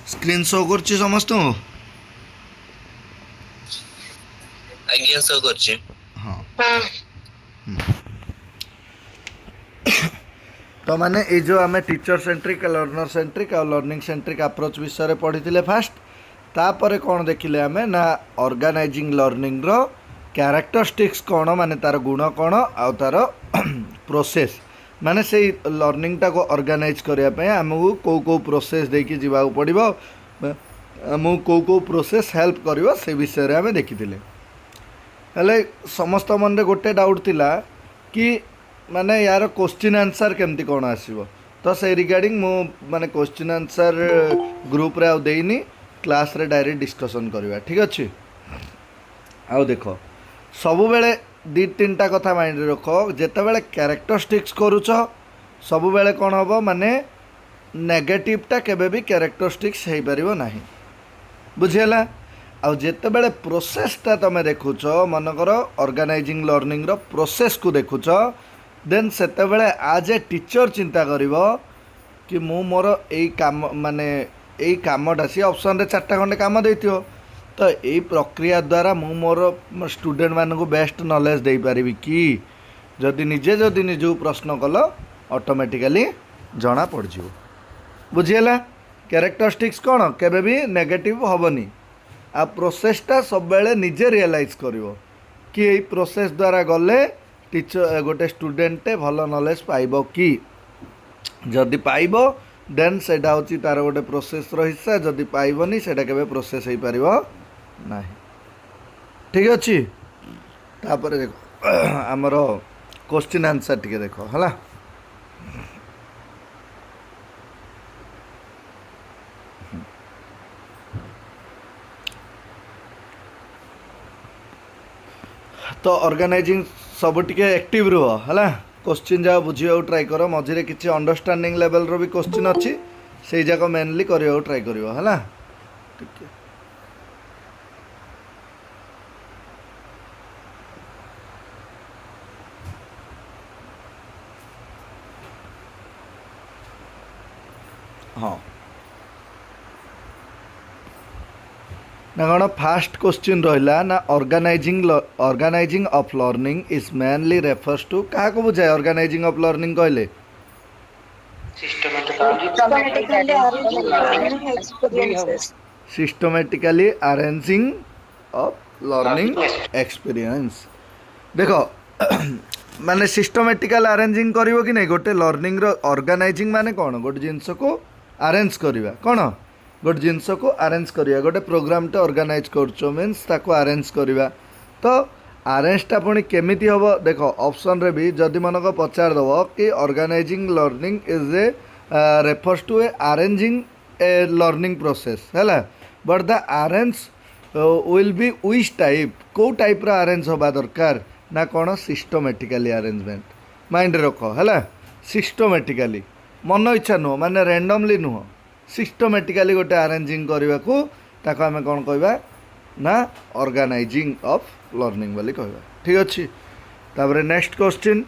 Screen show करछि समस्त। आज्ञा सह करछि। हाँ। तो माने ये जो आम टीचर सेंट्रिक लर्नर सेंट्रिक और लर्निंग सेंट्रिक अप्रोच विषय पढ़ी फास्ट तापर कौन देखिले आम ना ऑर्गेनाइजिंग लर्निंग रो कैरेक्टरिस्टिक्स कौन माने तार गुण कौन आ तार प्रोसेस माने से लर्निंग टा को ऑर्गेनाइज करने आमको कौ कौ प्रोसेस देकी जीवा पड़ो आमको कौ प्रोसेस हेल्प कर से विषय आम देखी हेले समस्त मन रे गोटे डाउट थिला कि माने यार क्वेश्चन आंसर केमती कौन आसो तो से रिगार्डिंग मु माने क्वेश्चन आंसर ग्रुप रे आउ देनी क्लास रे डायरेक्ट डिस्कशन करवा ठीक अच्छे। आउ देख सबु बेले दी तीन टा कथा माइंड रख जेते बेले कैरेक्टरिस्टिक्स करूछ सबु बेले कौन हम माने नेगेटिव टा केबे भी कैरेक्टरिस्टिक्स हो पारिबो नाही बुझीला। आउ जेते बेले प्रोसेसटा तुम देखुच मनकर ऑर्गेनाइजिंग लर्निंग रो प्रोसेस को देखुच देन सेते बेले आज ए टीचर चिंता करिवो कि मु मोर एई काम माने एई कामटा सी ऑप्शन रे चारटा खंडे काम देथियो तो एई प्रक्रिया द्वारा मु मोर स्टूडेंट मानकु बेस्ट नॉलेज दे पारिबी कि जदि निजे प्रश्न कल ऑटोमेटिकली जना पड़ जिवो बुझीला। कैरेक्टरिस्टिक्स कौन केबे भी नेगेटिव होबनी आ प्रोसेसटा सब बेले निजे रियलाइज करिवो कि एई प्रोसेस द्वारा गले टीचर गोटे स्टूडेंटे भल नॉलेज पाइब कि जदि पाइब देन सेटा होची तार गोटे प्रोसेस रो हिस्सा जदि पाइबनी सेटा केबे प्रोसेस हो पारिब नाही ठीक अच्छी। तापर देखो आमर क्वेश्चन आंसर टिके देखो हला तो ऑर्गेनाइजिंग सब टिके एक्टिव रुह है क्वेश्चन जा बुझा ट्राए कर मझे किसी अंडरस्टैंडिंग लेवल रो भी क्वेश्चन अच्छी से जाक मेनली करने ट्राए कर हाँ ना कौन फास्ट क्वेश्चन रहा ना organizing of learning is mainly refers to क्या बुझाए ऑर्गेनाइजिंग ऑफ लर्निंग कहले systematically arranging of learning experience देखो माने सिस्टमेटिकल अरेंजिंग करिवो कि नहीं गोटे लर्निंग रो ऑर्गेनाइजिंग माने कौन गोटे जिनस को अरेंज करवा कौन गोटे जिनस को अरेंज करवा गोटे प्रोग्रामटे ऑर्गेनाइज कर मीन्स ताको अरेंज करवा तो अरेंजटा पुणी केमिति हम देख ऑप्शन रे भी जदि मनक पचार दब कि organising learning is a refers to a arranging a learning process है but the arrange will be which type कौ टाइप अरेंज होगा दरकार ना कौन सिस्टमेटिकली अरेंजमेंट माइंड रख है सिस्टमेटिकली मन इच्छा नुह माने रैंडमली नुह सिस्टमेटिकली गोटे अरेंजिंग करने को ताको आम कौन कहवा ना ऑर्गेनाइजिंग ऑफ लर्निंग बोली कहवा ठीक अच्छे। तापर next question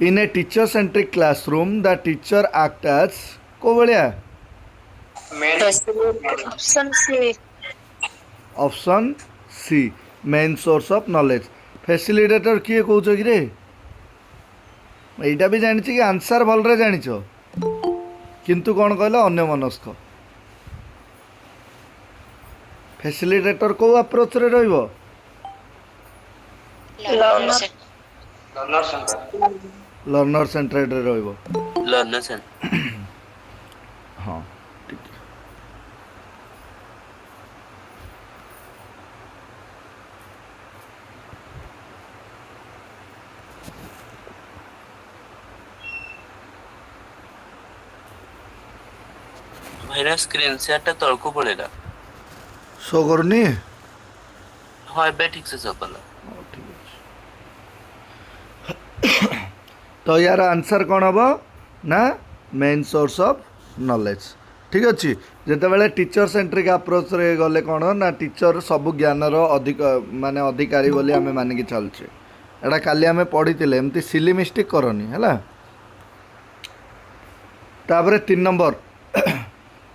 in a teacher centric classroom the teacher act as को भाया option C main source of knowledge facilitator किए कौच कि रे यहीटा भी जानी कि आंसर भलरे जान किंतु कौन कहल अन्य मनस्क फैसिलिटेटर को अप्रोच रे रहिबो लर्नर सेंटर्ड रे रहिबो लर्नर सेंटर हाँ ठीक भाईरा स्क्रीन शेयर तल को पड़ेगा शो करनी हाँ बे ठीक से सब कला ठीक है तो यार आंसर कौन हम ना मेन सोर्स ऑफ नॉलेज ठीक अच्छे जिते बड़े टीचर सेंट्रिक अप्रोच रे गले कौन ना टीचर सब ज्ञानर अधिक माने अधिकारी बोली आम मानिक चलचे एटा काली आम पढ़ी एमती सिली मिस्टेक करनी है तापर 3 number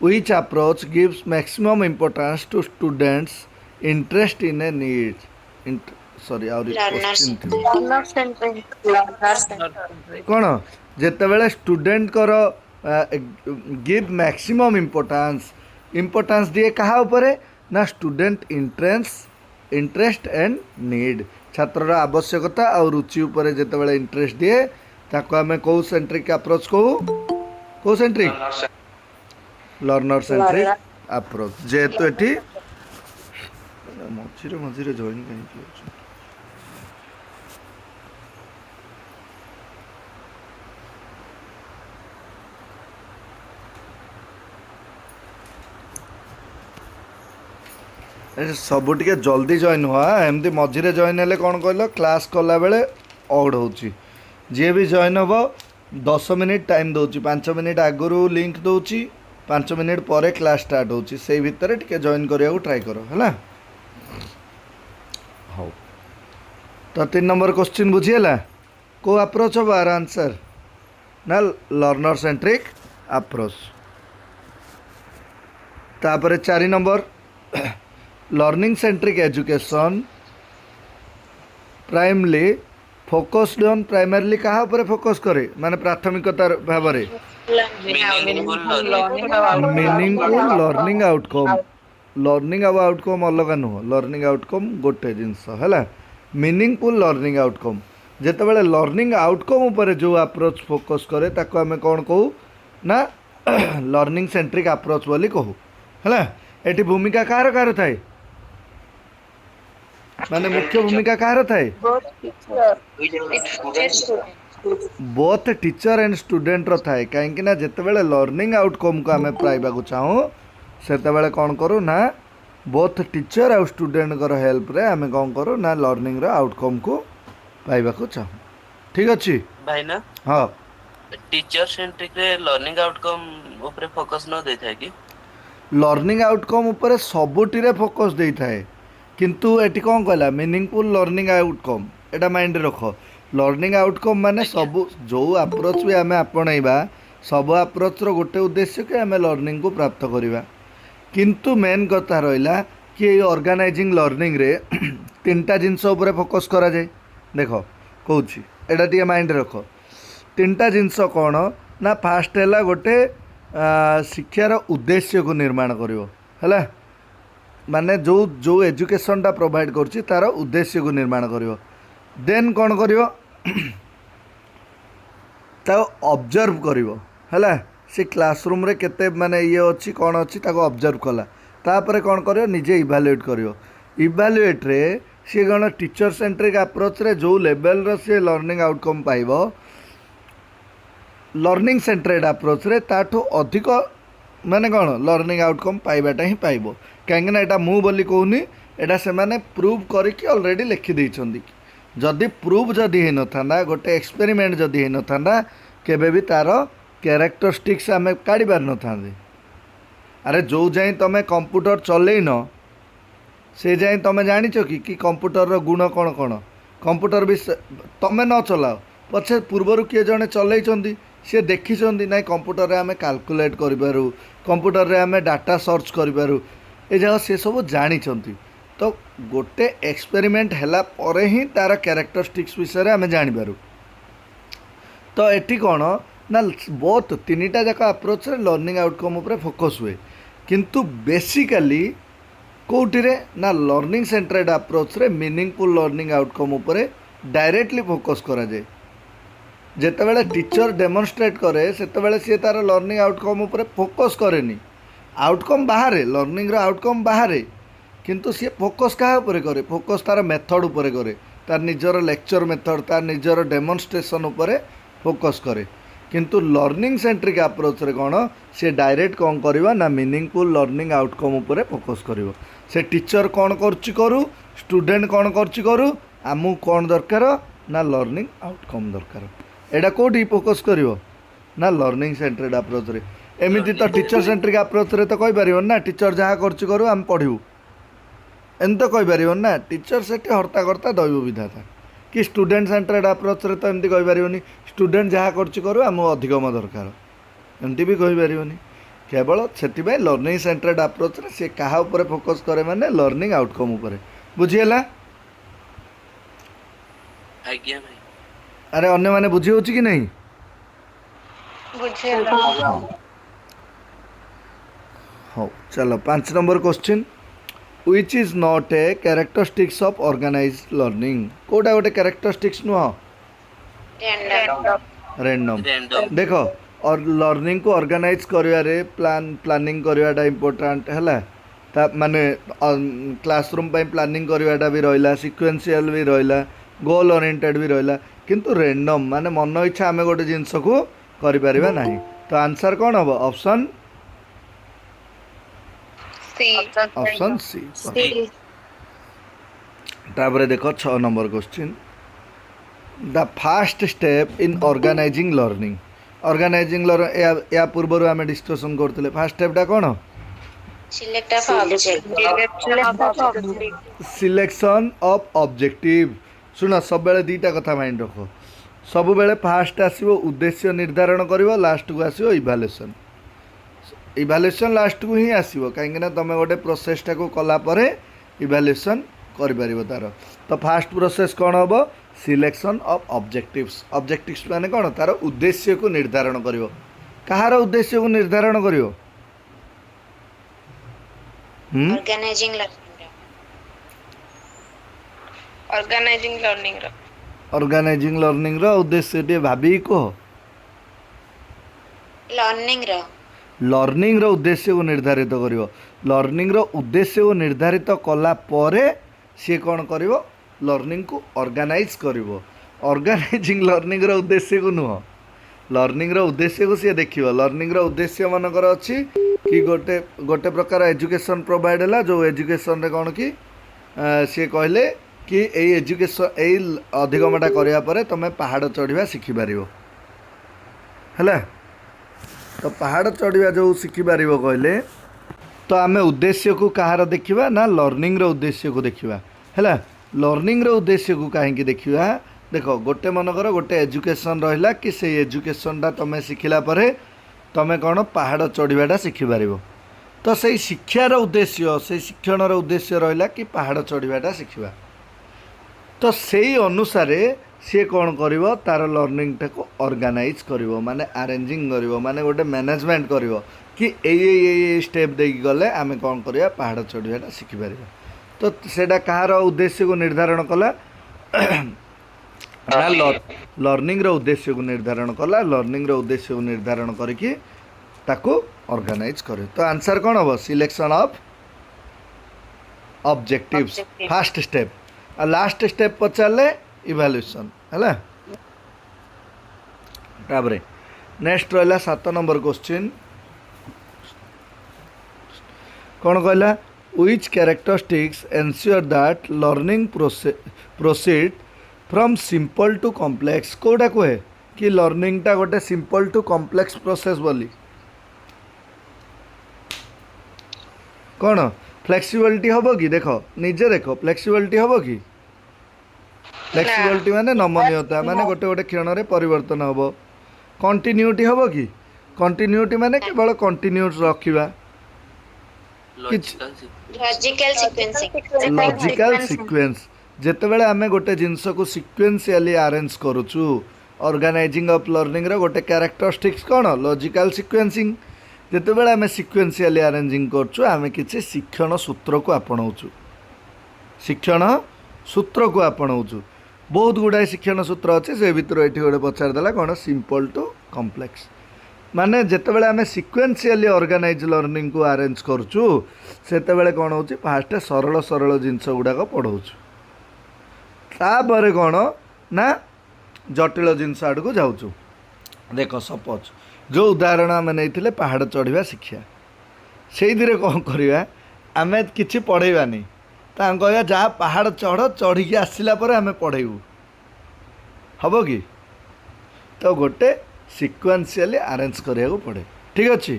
Which approach gives maximum importance to students' interest in a need? Sorry, ଆହୁରି question ଥିବ Learner centric. Learner centric. କ'ଣ ଯେତେବେଳେ ଷ୍ଟୁଡେଣ୍ଟଙ୍କର ଗିଭ୍ ମ୍ୟାକ୍ସିମମ୍ ଇମ୍ପୋର୍ଟାନ୍ସ ଦିଏ କାହା ଉପରେ ନା ଷ୍ଟୁଡେଣ୍ଟ ଇଣ୍ଟରେଷ୍ଟ ଆଣ୍ଡ ନିଡ୍ ଛାତ୍ରର ଆବଶ୍ୟକତା ଆଉ ରୁଚି ଉପରେ ଯେତେବେଳେ ଇଣ୍ଟରେଷ୍ଟ ଦିଏ ତାକୁ ଆମେ କେଉଁ ସେଣ୍ଟ୍ରିକ୍ ଆପ୍ରୋଚ୍ କହୁ କେଉଁ ସେଣ୍ଟ୍ରିକ୍ ଲର୍ଣ୍ଣର ସେଣ୍ଟ୍ରିକ୍ ଆପ୍ରୋଚ୍ ଯେହେତୁ ଏଠି ମଝିରେ ଜଏନ୍ କାହିଁକି ଅଛି ସବୁ ଟିକେ ଜଲ୍ଦି ଜଏନ୍ ହୁଅ ଏମିତି ମଝିରେ ଜଏନ୍ ହେଲେ କ'ଣ କହିଲ କ୍ଲାସ୍ କଲାବେଳେ ଅଡ୍ ହେଉଛି ଯିଏ ବି ଜଏନ୍ ହେବ 10 ମିନିଟ୍ ଟାଇମ୍ ଦେଉଛି 5 ମିନିଟ୍ ଆଗରୁ ଲିଙ୍କ୍ ଦେଉଛି 5 ମିନିଟ୍ ପରେ କ୍ଲାସ୍ ଷ୍ଟାର୍ଟ ହେଉଛି ସେଇ ଭିତରେ ଟିକେ ଜଏନ୍ କରିବାକୁ ଟ୍ରାଏ କର ହେଲା ହଉ ତ 3 ନମ୍ବର କ୍ୱେଶ୍ଚିନ୍ ବୁଝିହେଲା କେଉଁ ଆପ୍ରୋଚ୍ ହେବ ଆର ଆନ୍ସର୍ ନା ଲର୍ଣ୍ଣର ସେଣ୍ଟ୍ରିକ୍ ଆପ୍ରୋଚ୍ ତାପରେ 4 number learning centric education primarily focused on primarily कहाँ पर फोकस करे माने प्राथमिकता भाव मीनिंगफुल लर्निंग आउटकम अलग नुह लर्निंग आउटकम गोटे जिनस है मीनिंगफुल लर्निंग आउटकम जितेबाला लर्निंग आउटकम उपर जो अप्रोच फोकस करे ताको आमे कौन कहू ना लर्निंग सेंट्रिक अप्रोच बोली कहू है एटी भूमिका कार कार थाए माने मुख्य भूमिका कार थाए बोथ टीचर एंड स्टूडेंट रो थाए कहीं ना जितेबाला लर्निंग आउटकम को आमे पाइबा को चाहूँ से कौन करूँ ना बोथ टीचर और स्टूडेंट को हेल्प रे आमे कौन करूँ ना लर्निंग रो आउटकम को पाइबा को चाहूँ ठीक अच्छी भाई ना हाँ टीचर सेंट्रिक रे लर्निंग आउटकम ऊपर फोकस न देता है कि लर्निंग आउटकम उपर सबुटी फोकस दे थाए किंतु एटी कौन कहला मीनिंगफुल लर्निंग आउटकम एटा माइंड रख लर्निंग आउटकम माने सब जो अप्रोच भी आम आपणा सब अप्रोच रो गोटे उद्देश्य कि आम लर्निंग को प्राप्त करवा किंतु मेन कथा रहा कि ये ऑर्गेनाइजिंग लर्निंग रे 3टा जिनस उपर फोकस करा जाए देख कौन एटा टी माइंड रख 3टा जिनस कौन ना फास्ट है गोटे शिक्षार उद्देश्य को निर्माण करिवो माने जो जो एजुकेशनटा प्रोवाइड करुच्ची तार उद्देश्य को निर्माण करिवो देन कौन करिवो ऑब्जर्व करिवो है सी क्लासरूम रे केते माने ये अच्छी कौन अच्छी ताको ऑब्जर्व कला तापर कौन करिवो निजे इवालुएट करिवो इवालुएट रे सी कौन टीचर सेंट्रिक अप्रोच रे जो लेवल रो सी learning outcome पाइबो learning centred approach रे ताठू अधिक माने कौन लर्निंग आउटकम पाइबाटा ही पाइबो कहीं ना यहाँ मु बोली कहूनी यहाँ से मैंने प्रूव करके ऑलरेडी लिखि देइछंदी जदि प्रूव जदि हो न गोटे एक्सपेरिमेंट जदि हो न केबे भी तार कैरेक्टरिस्टिक्स आम काढ़ी पार न था अरे जो जाए तुम कंप्यूटर चलैन से जाए तुम जानिच कि कंप्यूटर रो गुण कौन कौन कंप्यूटर भी तुम न चलाओ पछे पूर्वर किए जड़े चलई सी देखी ना कंप्यूटर रे आम कैलकुलेट करूँ कंप्यूटर रे आम डाटा सर्च करूँ ये जगह से सब जानी तो गोटे एक्सपेरिमेंट हैला परे ही तार कैरेक्टरिस्टिक्स विषय रे आम जानिबारू तो एटी कौन ना बहुत 3टा जाक अप्रोच रे लर्निंग आउटकम उपर फोकस हुए किंतु बेसिकली कौटी रे ना लर्निंग सेंट्रेड अप्रोच रे मीनिंगफुल लर्निंग आउटकम उपर डायरेक्टली फोकस करा जाए जितेबाला टीचर डेमोन्स्ट्रेट करे सेतेबाला सी तार लर्निंग आउटकम उपर फोकस करेनी आउटकम बाहर लर्निंग रो आउटकम बाहर किंतु सी फोकस क्या उपरे करे फोकस तार मेथड उपरे करे तार निजर लेक्चर मेथड तार निजर डेमोन्स्ट्रेशन उपरे फोकस करे किंतु लर्निंग सेंट्रिक अप्रोच रे कौन सी डायरेक्ट कौन करवा ना मीनिंगफुल लर्निंग आउटकम उपरे फोकस करिवो से टीचर कौन करछि करू स्टूडेंट कौन करछि करू आमु कौन दरकार ना लर्निंग आउटकम दरकार एटा कोठी फोकस करिवो ना लर्निंग सेंट्रिक अप्रोच रे एमती तो टीचर सेंट्रिक अप्रोच रे तो कहि परिबो ना टीचर जहाँ करछि करू आम पढ़िबू एम तो कहि परिबो ना टीचर सेठी हर्ता करता दैव विधाता कि स्टूडेंट सेंट्रेड अप्रोच रे तो एमती कहि परिबोनी स्टूडेंट जहाँ करछि करू आम अधिगम दरकार एमती भी कहि परिबोनी केवल से लर्निंग सेंटर्ड अप्रोच रे से कहा ऊपर फोकस करे माने लर्निंग आउटकम ऊपर बुझीला। आज्ञा भाई। अरे अन्य माने बुझी होची कि नहीं? बुझेला। हाँ चलो 5 number question which is not a characteristics of organized learning कोटा गोटे characteristics नुह रैंडम। रैंडम रैंडम देखो और लर्निंग को ऑर्गेनाइज करिवारे प्लानिंग करिवाटा इम्पोर्टेंट है ता माने क्लासरूम पे प्लानिंग करिवाटा भी रहिला सिक्वेंशियल भी रहिला गोल ओरिएंटेड भी रहिला किंतु रैंडम माने मन इच्छा आमे गोटे जिंस को करि परिबा नाही। तो आंसर कौन हम ऑप्शन सी। Option C. तापर देखो 6 number question the first step in organising learning या पूर्व आम डिस्कसन करते फास्ट स्टेपटा कौन select object. Selection of objective सुन सब बेले दीटा कथा माइंड रख सब बेले फास्ट आसीबो उद्देश्य निर्धारण करिवो लास्ट को आसीबो इवैल्यूएशन इवैल्यूएशन लास्ट को ही आसीबो काहेकि ना तमे गोटे प्रोसेसटा को कला परे इवैल्यूएशन करि परिबो तार। तो फास्ट प्रोसेस कौन हम सिलेक्शन ऑफ ऑब्जेक्टिव्स माने कौन तार उद्देश्य को निर्धारण करिवो कहार उद्देश्य को निर्धारण करिवो ऑर्गेनाइजिंग लर्निंग रो उद्देश्य टे भाबी को लर्निंग रो उद्देश्य को निर्धारित करिवो लर्निंग रो उद्देश्य को निर्धारित कला परे सी कौन करिवो लर्निंग को ऑर्गेनाइज करिवो ऑर्गेनाइजिंग लर्निंग रो उद्देश्य को नुह लर्निंग रो उद्देश्य को सी देखिवो लर्निंग रो उद्देश्य मनकर अछि कि गोटे गोटे प्रकार एजुकेशन प्रोवाइड है जो एजुकेशन रे कौन कि सी कहले कि एई एजुकेशन एई अधिगमटा करिया परे तमे पहाड़ चढ़िबा शिखि पारिबो हैला। तो पहाड़ चढ़िबा जो शिखि पारिबो कहले तो आमे उद्देश्य को कहार देखिबा ना लर्निंग रो उद्देश्य को देखिबा हैला। लर्निंग रो उद्देश्य को काहेकि देखिबा देखो गोटे मनकर गोटे एजुकेशन रहिला कि से एजुकेशनटा तमे शिखिला परे तमे कौन पहाड़ चढ़ाटा शिखिपार तो से शिक्षार उद्देश्य से शिक्षण उद्देश्य रहा कि पहाड़ चढ़ाटा शिखा तो से अनुसार सी कौन कर तार लर्निंगटा को ऑर्गेनाइज कर माने अरेंजिंग कर माने गोटे मैनेजमेंट कर कि ए स्टेप दे गले आम कौन करवा पहाड़ चढ़ाटा शिखिपार। तो सेटा कहार उद्देश्य को निर्धारण कला ना लर्निंग रो उद्देश्य को निर्धारण कला लर्निंग रो उद्देश्य को निर्धारण करके ताको ऑर्गेनाइज करे। तो आंसर कौन हम selection of objectives first step आ लास्ट स्टेप पचारे इवैल्यूएशन है। तापरे नेक्स्ट रहा 7 नंबर क्वेश्चन कौन कहला which characteristics ensure that learning proceed from simple to complex कोटा कहे कि लर्निंगटा गोटे सिंपल टू कॉम्प्लेक्स प्रोसेस बोली कौन फ्लेक्सिबिलिटी हम कि देख निजे देख फ्लेक्सिबिलिटी हम कि फ्लेक्सिबिलिटी माने नमनीयता माने गोटे गोटे क्षण में परिवर्तन हम कंटिन्यूटी हम कि कंटिन्यूटी माने केवल कंटिन्यू रखा लॉजिकल सीक्वेंस जितेबाला आम गोटे जिनस को सिक्वेन्सीअली अरेंज करुचु ऑर्गेनाइजिंग ऑफ लर्निंग रो गोटे कैरेक्टरिस्टिक्स कौन लॉजिकल सीक्वेंसिंग जितेबाला आम सिक्वेन्सीअली अरेंजिंग करछु आम किसी शिक्षण सूत्र को आपणाऊँ शिक्षण सूत्र को आपणाऊँ बहुत गुड़ाए शिक्षण सूत्र अच्छे से भितर ये गोटे पचारदेला कौन सिंपल टू कॉम्प्लेक्स माने जितेबाला आम सिक्वेन्सीअली ऑर्गेनाइज लर्निंग को अरेंज करछु सेतेबाला कौन हो फास्ट सरल सरल जिनस गुड़ाक पढ़ाऊँ तापर कौन ना जटिल जिनस आड़ को जाऊँ। देख सपोज जो उदाहरण आम नहीं पहाड़ चढ़ा शिक्षा से कौन करवा आम कि पढ़ेबानी कह जहाँ पहाड़ चढ़ी आसला आम पढ़ेबू हम कि तो गोटे सिक्वेन्सीअली अरेंज करा पड़े ठीक अच्छे।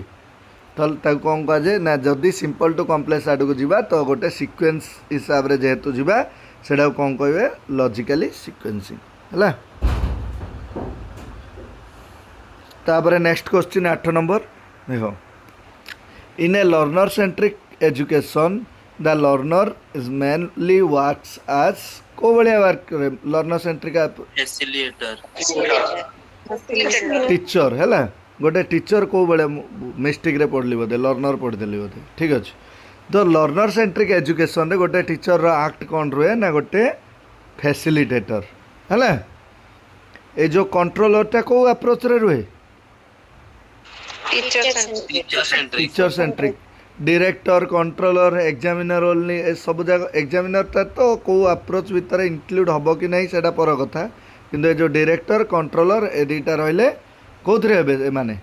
तो कौन कह जाए ना जदि सिंपल टू कॉम्प्लेक्स आड़ को जीवा तो गोटे सिक्वेन्स हिसाब से जेहेतु जीवा सेटा कौन कहे लॉजिकली सिक्वेन्सिंग है। तापर नेक्स्ट क्वेश्चन 8 नंबर देख In a learner centric education the learner is mainly works as को भलिया वर्क करे learner centric facilitator, टीचर है गोटे टीचर को बड़े मिस्टेक रे पढ़ली बोधे लर्नर पढ़ीदेली बोधे ठीक अच्छे तो लर्नर सेंट्रिक एजुकेशन रे गोटे टीचर रो आक्ट कौन रुए ना गोटे फैसिलिटेटर है ये जो कंट्रोलरटा को अप्रोच रे रुए teacher centric, teacher centric director controller examiner only सब जगह एग्जामिनर तो को अप्रोच भितर इंक्लूड हम कि नहीं सेटा पर कथा किंतु ये जो डायरेक्टर कंट्रोलर ए दुईटा रहिले कौन हे माने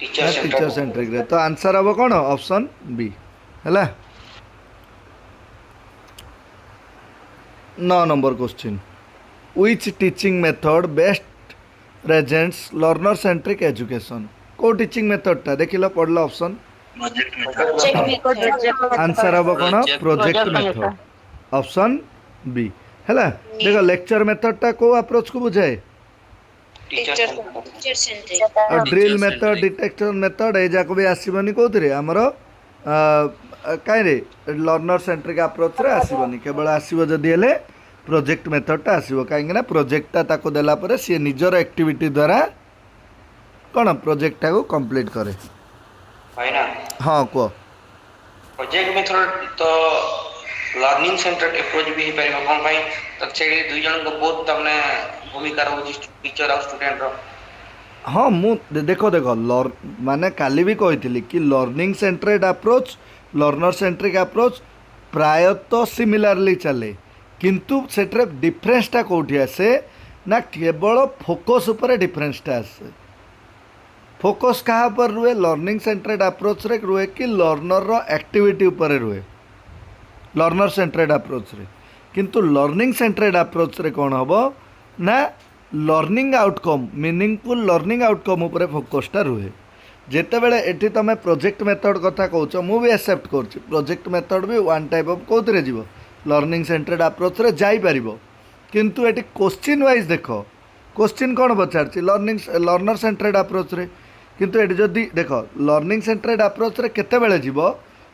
टीचर सेंट्रिक रे तो आंसर हम कौन ऑप्शन बी है 9 number question which teaching method best presents learner centric education को टीचिंग मेथड टा देखिलो पढ़ला ऑप्शन आंसर हम कौन प्रोजेक्ट मेथड ऑप्शन बी है देखो लेक्चर मेथड टा को अप्रोच को बुझाए ड्रिल मेथड डिटेक्शन मेथड ए जाक भी आसबनी कौन आमर कहीं लर्नर सेंट्रिक अप्रोच रे आसबनी केवल आसो जदि हेले प्रोजेक्ट मेथडटा आसो कहीं प्रोजेक्टटा ताको देला परे सी निजर एक्टिविटी द्वारा कौन प्रोजेक्टटा को कंप्लीट करे हाँ कह प्रोजेक्ट मेथड तो लर्निंग सेंटर्ड अप्रोच भी हे परिबो कोन भाई तो छेडी दुई जन को बहुत तमने भूमिका रहउची टीचर और स्टूडेंट रो हाँ मु देखो देखो माने काली भी कही कि learning centred approach learner centric approach प्रायतः सिमिलारली चले किंतु सेट्रे डिफरेंसटा कौटी आसे ना केवल फोकस उपर डिफरेंसटा आसे फोकस क्या पर रुए लर्निंग सेंट्रेड अप्रोच रे रुए कि लर्नर रो एक्टिविटी उपर रुए लर्नर सेंट्रेड अप्रोच रे किंतु लर्निंग सेंट्रेड अप्रोच रे कौन हम ना learning outcome meaningful learning outcome उपर फोकसटा रुहे जिते बड़े एटी तुम प्रोजेक्ट मेथड कथा कौच मु भी एक्सेप्ट कर प्रोजेक्ट मेथड भी वन टाइप ऑफ कौन जीव लर्निंग सेंट्रेड अप्रोच रे जाई परिबो किंतु एटी क्वेश्चन वाइज देख क्वेश्चन कौन पचार लर्नर सेंट्रेड अप्रोच रे किंतु एटी जदि देख लर्निंग सेंट्रेड अप्रोच रे केते बेले जीव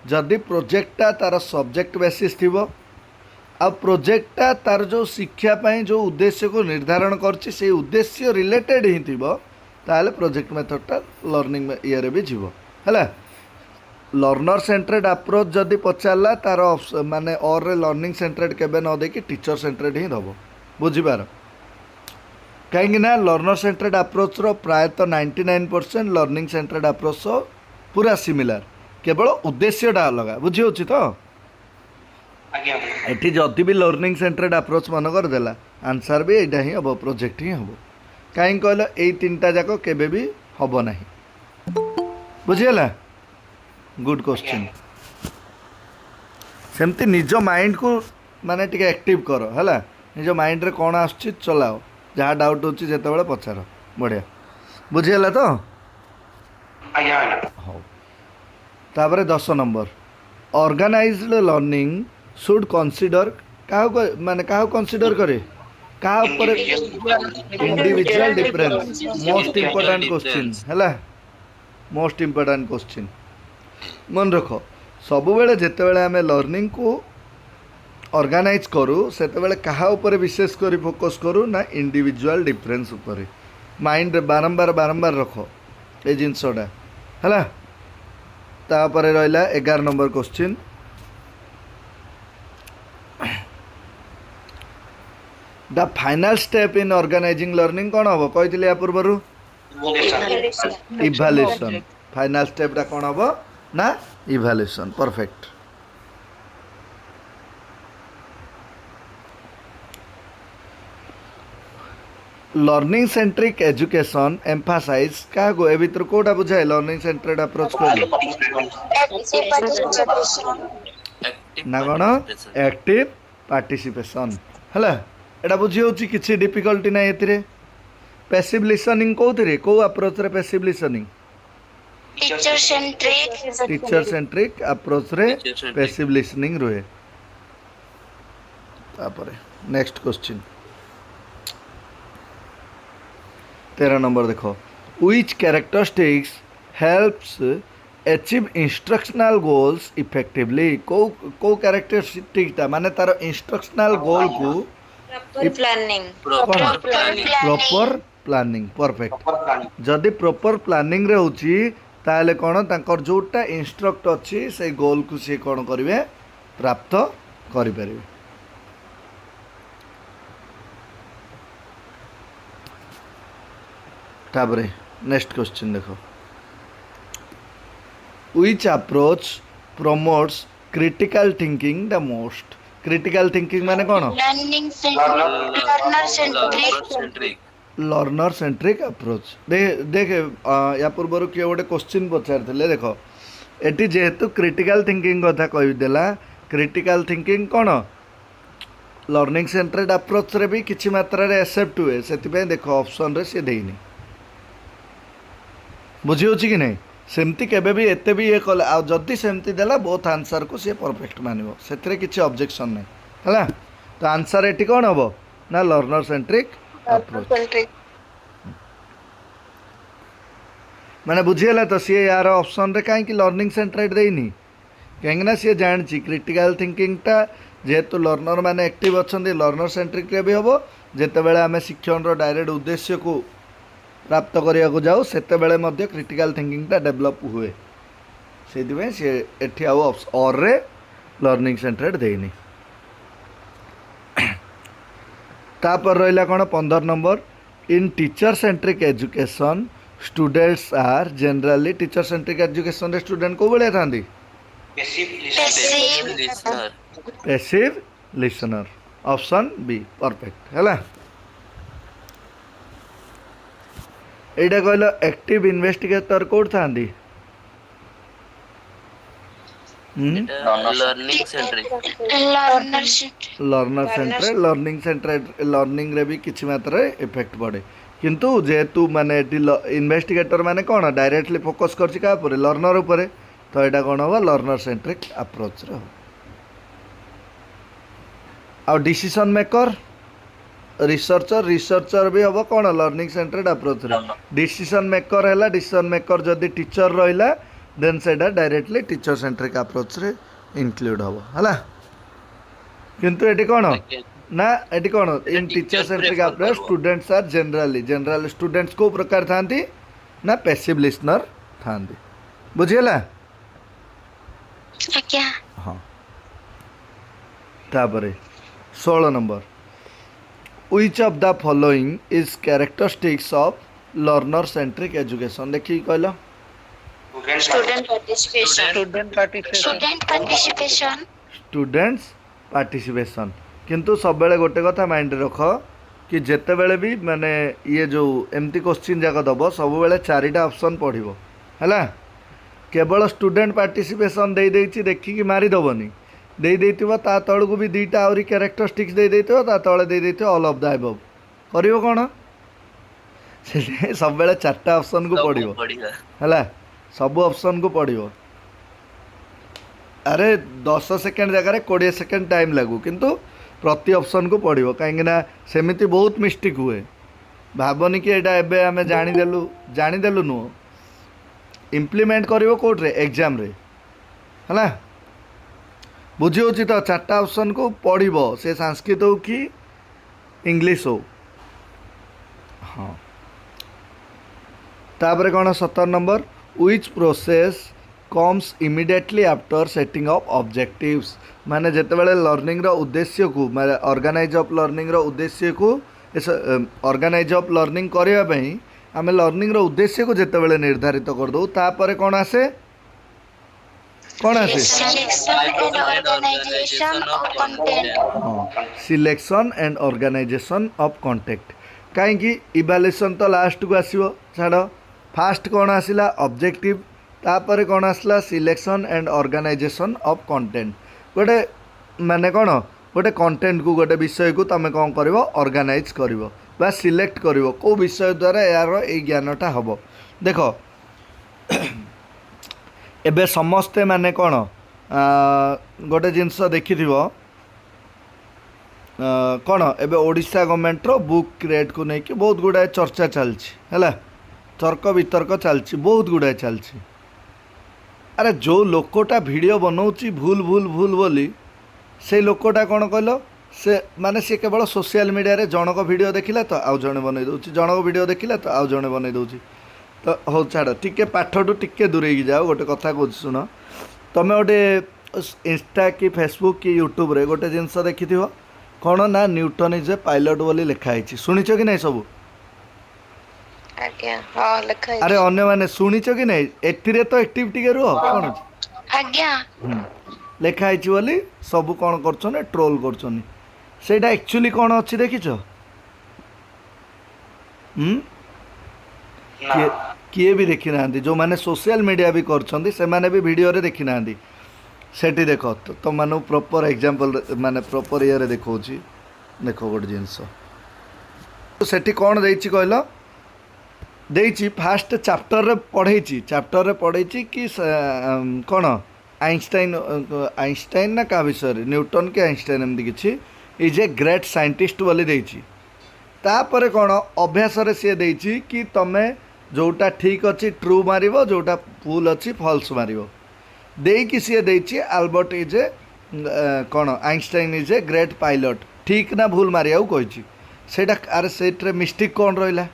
जदि प्रोजेक्टटा तार सब्जेक्ट बेसिस थी आ प्रोजेक्टटा तार जो शिक्षापी जो उद्देश्य को निर्धारण करछि से उद्देश्य रिलेटेड ही थी ताहले प्रोजेक्ट मेथडटा लर्निंग इयर भी जीव है लर्नर सेंट्रेड अप्रोच जदि पचारा तार माने और रे लर्निंग सेंट्रेड केबे न देकी टीचर सेंट्रेड ही दब बुझीपार कहीं लर्नर सेंट्रेड अप्रोच रो प्रायतः 99% लर्निंग सेंट्रेड अप्रोच पूरा सिमिलार केवल उद्देश्यटा अलग बुझी होछि तो एठी जदि भी लर्निंग सेंट्रेड अप्रोच मन कर देला आंसर भी एटा ही हम प्रोजेक्ट ही हम कहीं कहल ये तीनटा जाक केबे भी हम ना बुझीगला गुड क्वेश्चन सेमती निज माइंड को माने टिके एक्टिव कर है निज माइंड रे कौन आसुची चलाओ जहाँ डाउट होची जेतेबेले पचार बढ़िया बुझीगला तो हाँ तापर 10 number organized learning should consider क्या माने क्या कंसीडर करे क्या ऊपर individual difference most important question है मोस्ट इंपोर्टेंट क्वेश्चन मन रख सब बेले जितेबाला आम लर्निंग को ऑर्गेनाइज करूँ से क्या ऊपर विशेष कर फोकस करूँ ना इंडिविजुअल डिफरेंस ऊपर माइंड बारंबार बारंबार रख ये जिनसटा है तापर रहा 11 number question the final step in organising learning कौन हम कही या पूर्वर इभाल्यूएशन फाइनल स्टेप कौन हम ना evaluation perfect learning centric education emphasise क्या को ए भीतर कोटा बुझाए लर्निंग सेंट्रेड अप्रोच को ना कौन एक्टिव पार्टिसिपेशन है एटा बुझी होची किसी डिफिकल्टी ना एथिरे पैसिव लिसनिंग कोउथिरे को अप्रोच रे passive listening teacher centric approach रे पैसिव लिसनिंग रहे तापरे नेक्स्ट क्वेश्चन 13 नंबर देखो which characteristics helps achieve instructional goals effectively को characteristic माने तार instructional goal को Proper planning. Proper planning. proper planning perfect proper planning जदि proper planning रे होची ताले कोन तांकर जोटा इंस्ट्रक्ट अछि से गोल को से कोन करिवे प्राप्त करि परिवे ताबरे नेक्स्ट क्वेश्चन देखो which approach promotes critical thinking the most critical thinking माने कोन Learning learner centric. Centric. Learner centric approach देख या पूर्व किए गोटे क्वेश्चन पचार देख एटी जेहेतु क्रिटिकल थिंकिंग कथा कहीदेला क्रिटिकल थिंकिंग कौन लर्निंग सेंट्रेड अप्रोच रे भी किछि मात्रा रे एक्सेप्ट हुए से देख ऑप्शन रे से देनी बुझी होची कि नहीं सेमती केबे भी एते भी ये कले आ जदी सेमती देला बोथ आंसर को से परफेक्ट मानिबो सेतरे किछि ऑब्जेक्शन नहीं हला तो आंसर एटी कौन हबो ना लर्नर सेंट्रिक अप्रोच Centric. माने बुझीगला तो सी यार ऑप्शन रे कहीं लर्निंग सेंट्रेड देनी कहीं सी जानी क्रिटिकल थिंकिंग टा जेहेतु लर्नर माने एक्टिव अच्छा लर्नर सेंट्रिक रे भी हम जिते बड़े आम शिक्षण रो डायरेक्ट उद्देश्य को प्राप्त करने को जाऊ से क्रिटिकल थिंकिंग टा डेवलप हुए से सी एठी आउ और रे लर्निंग सेंट्रेड देनी तापर रहा कौन 15 number in teacher centric education students are generally teacher centric education रे स्टूडेंट को भाया था basic Passive. Listener. Passive listener option B perfect है एटा कहल एक्टिव इन्वेस्टिगेटर कोड था Learning centric. Learner centric. Learner centred learning centred learning रे भी किछि मात्रा इफेक्ट पड़े किंतु जेहेतु माने इन्वेस्टिगेटर माने कौन डायरेक्टली फोकस करछि का ऊपर लर्नर ऊपर तो एटा कौन हो लर्नर सेंट्रिक अप्रोच रे आ डिसीजन मेकर रिसर्चर भी हम कौन लर्निंग सेंट्रेड अप्रोच रे डिसीजन मेकर है डिसीजन मेकर जदि टीचर रहिला देन सेटा डायरेक्टली टीचर सेंट्रिक अप्रोच रे इंक्लूड हम हला किंतु एटी कौन ना एटी कौन in teacher centric approach students are general students को प्रकार थांती ना पैसिव लिसनर थांती बुझियला आज्ञा. हाँ तापरे 16 number which of the following is characteristics of learner centric education देखी कहला Student participation. Student participation. Students participation किंतु सब बेले गोटे कथा माइंड रख कि जेते बेले भी माने ये जो एमती क्वेश्चन जाक दब सब बेले चारिटा ऑप्शन पढ़िबो हैला केवल स्टूडेंट पार्टिसिपेशन दे देछि देखि कि मारी दबनी दे देथिबो ता तळ को भी दुईटा आउरी कैरेक्टरिस्टिक्स दे देथिबो ता तळे दे देथिबो ऑल ऑफ द अबव करिवो कोन से सब बेले चारटा ऑप्शन को पढ़िबो बढ़िया. हैला सब ऑप्शन को पढ़िबो अरे 10 सेकेंड जगह 20 सेकेंड टाइम लागू किंतु प्रति ऑप्शन को पढ़िबो कहीं सेमिति बहुत मिस्टेक हुए भावनी कि एटा एबे आमे जानिदेलु नुह इम्प्लीमेंट करिवो कोड रे एग्जाम रे हला बुझी होची तो चारटा ऑप्शन को पढ़िबो से संस्कृत हो कि इंग्लिश हो हाँ तापर कौन 17 number which process comes immediately after setting up objectives माने जेते बेले लर्निंग रो उद्देश्य को माने ऑर्गेनाइज ऑफ लर्निंग रो उद्देश्य को ऑर्गेनाइज ऑफ लर्निंग करिया पई आमे लर्निंग रो उद्देश्य को जेते बेले निर्धारित कर दो तापर कोन आसे Selection and organization of content. Selection and organisation of content कहीं इवैल्यूएशन तो लास्ट को आसीबो छाड़ फास्ट कौन आसला ऑब्जेक्टिव तापर कौन आसला selection and organisation of content गोटे माने कौन गोटे कंटेंट को गोटे विषय को तुम कौन कर ऑर्गेनाइज कर बा सिलेक्ट कर को विषय द्वारा यार ये ज्ञानटा हम देख एबे समस्ते माने कौन गोटे जिनस देखि कौन एबे ओडिशा गवर्नमेंट रो बुक क्रिएट को लेकिन बहुत गुड़ाए चर्चा चलछि हैला तर्क वितर्क चलछि बहुत गुड़ाए चलछि अरे जो लोकटा वीडियो बनाऊँच भूल भूल भूल बोली से लोकटा कौन कहल से माने सी केवल सोशल मीडिया रे जनक वीडियो देखिला तो आउ जणे बनै दउची जनक वीडियो देखिला तो आउ जणे बनै दउची तो हो छाड़ टिके पाठटू टिके दूरे जाओ गोटे कथा कहूँ शुण तुम गोटे इंस्टा कि फेसबुक कि यूट्यूब रे गोटे जिनस देखि कौन ना न्यूटन इज ए पायलट बोली लिखाई शुणिच कि नहीं सब आज्ञा हाँ लिखा है अरे अन्य माने शुणिच कि नहीं एथिरे तो एक्टिव टिके रुह कौन आज्ञा लिखाई बोली सब कौन कर ट्रोल कर सेटा एक्चुअली कौन अच्छी देखिच किए भी देखी ना जो मैंने सोशल मीडिया भी कर से माने भी वीडियो रे देखी ना सेठी देख तो मानू प्रॉपर एग्जांपल माने प्रॉपर ये रे देखो देखो गोटे जिनस तो सेठी कौन देछि कहलो देछि फास्ट चैप्टर रे पढ़े कि कौन आइंस्टाइन ना का विषय न्यूटन के आइंस्टाइन एमती किछि इज ए ग्रेट साइंटिस्ट बोली देछि तापर कौन अभ्यास रे सी देछि कि तमे जोटा ठीक अच्छी ट्रू मारिबो जोटा भूल अच्छी फॉल्स मारिबो देकी सी देछि आल्बर्ट इज ए कौन Einstein is a great pilot ठीक ना भूल मारिया कही सेटा अरे से मिस्टेक कौन रहा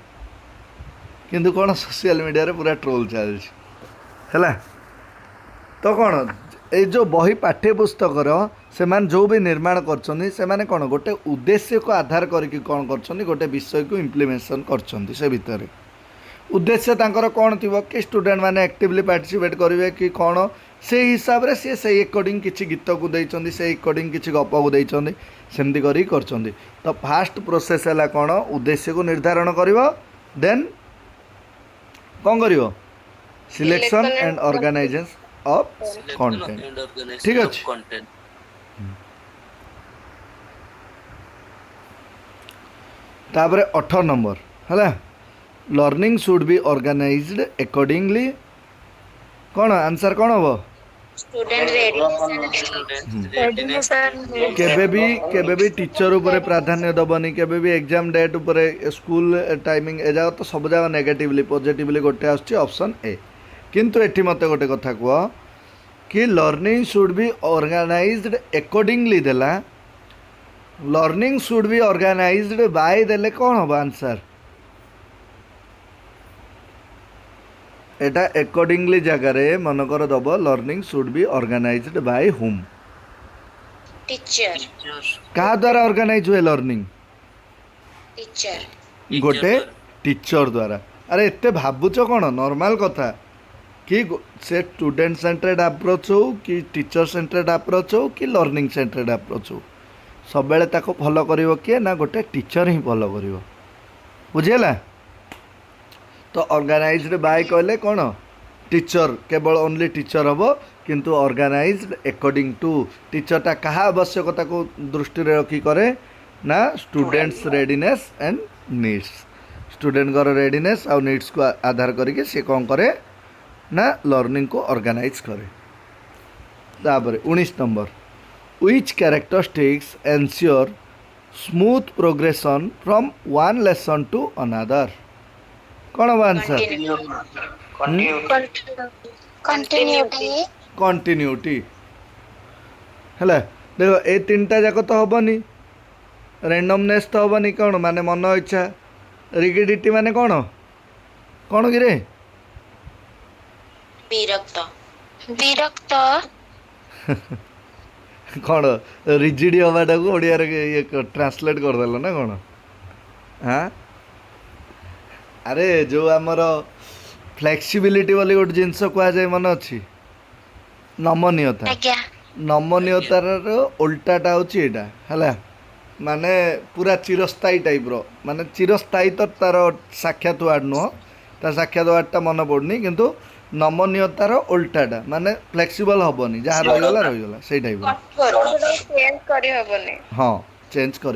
किंतु कौन सोशल मीडिया रे पूरा ट्रोल चलती तो कौन ये जो बही पाठ्यपुस्तक से जो भी निर्माण कर कौन गोटे उद्देश्य को आधार करके कौन कर गोटे विषय को इम्प्लीमेंटेशन कर से भितर उद्देश्य तांकर कौन थी कि स्टूडेंट माने एक्टिवली पार्टिसिपेट करेंगे कि कौन से हिसाब से से अकॉर्डिंग किसी गीत को देइछन्ती से अकॉर्डिंग किसी गप को देइछन्ती सेमती करी करछन्ती तो फास्ट प्रोसेस है कौन उद्देश्य को निर्धारण करिवो देन कौन करिवो selection and organisation of content ठीक अच्छे तापर 18 नंबर है learning should be organised accordingly कौन आंसर कौन हम स्टूडेंट केबे भी टीचर ऊपर प्राधान्य दबनी केबे भी एग्जाम डेट ऊपर स्कूल टाइमिंग ए जाग तो सब जाग नेगेटिवली पॉजिटिवली गोटे आछी ऑप्शन ए किंतु एठी मते गोटे कथा कह कि learning should be organised accordingly देला learning should be organised by देले कौन हम आंसर एटा अकॉर्डिंगली जगह रे मनकर दब learning should be organised by whom teacher कहा द्वारा ऑर्गेनाइज हुए लर्निंग टीचर गोटे टीचर द्वारा अरे एते भाबुच कौन नॉर्मल कथा कि से स्टूडेंट सेंटर्ड अप्रोच हो कि टीचर सेंटर्ड अप्रोच हो कि लर्निंग सेंटर्ड अप्रोच हो सब बेले ताको फॉलो करिवो किए ना गोटे टीचर ही फॉलो करिवो बुझेला तो ऑर्गेनाइज्ड बाय कहले कौन टीचर केवल ओनली टीचर हम किंतु ऑर्गेनाइज्ड अकॉर्डिंग टू टीचरटा कहा आवश्यकता को दृष्टि रखी करे ना students readiness and needs student readiness और नीड्स को आधार करके से कौन करे ना लर्निंग को ऑर्गेनाइज करे तापर 19 number which characteristics ensure smooth progression from one lesson to another कौन हम आंसर कंटिन्यूटी है देखो ये तीनटा जाक तो हेनी रैंडमनेस तो हेनी कौन माने मन इच्छा रिगिडिटी माने कौन कौन कि रे विरक्त कौन रिजिड हवाटा को ओडिया ये ट्रांसलेट करदेल ना कौन हाँ अरे जो आमर फ्लेक्सिबिलिटी बोली गोटे जिनस कहुए मन अच्छी नमनीयता नमनीयतार उल्टाटा होची एटा है माने पूरा चिरस्थायी टाइप रो माने चिरस्थायी तो तार साक्षात वार्ड नुह तार साक्षात वार्डटा मन पड़नी किंतु नमनीयतार उल्टाटा माने फ्लेक्सिबल हेनी जहाँ रहीगला से टाइप हाँ चेंज कर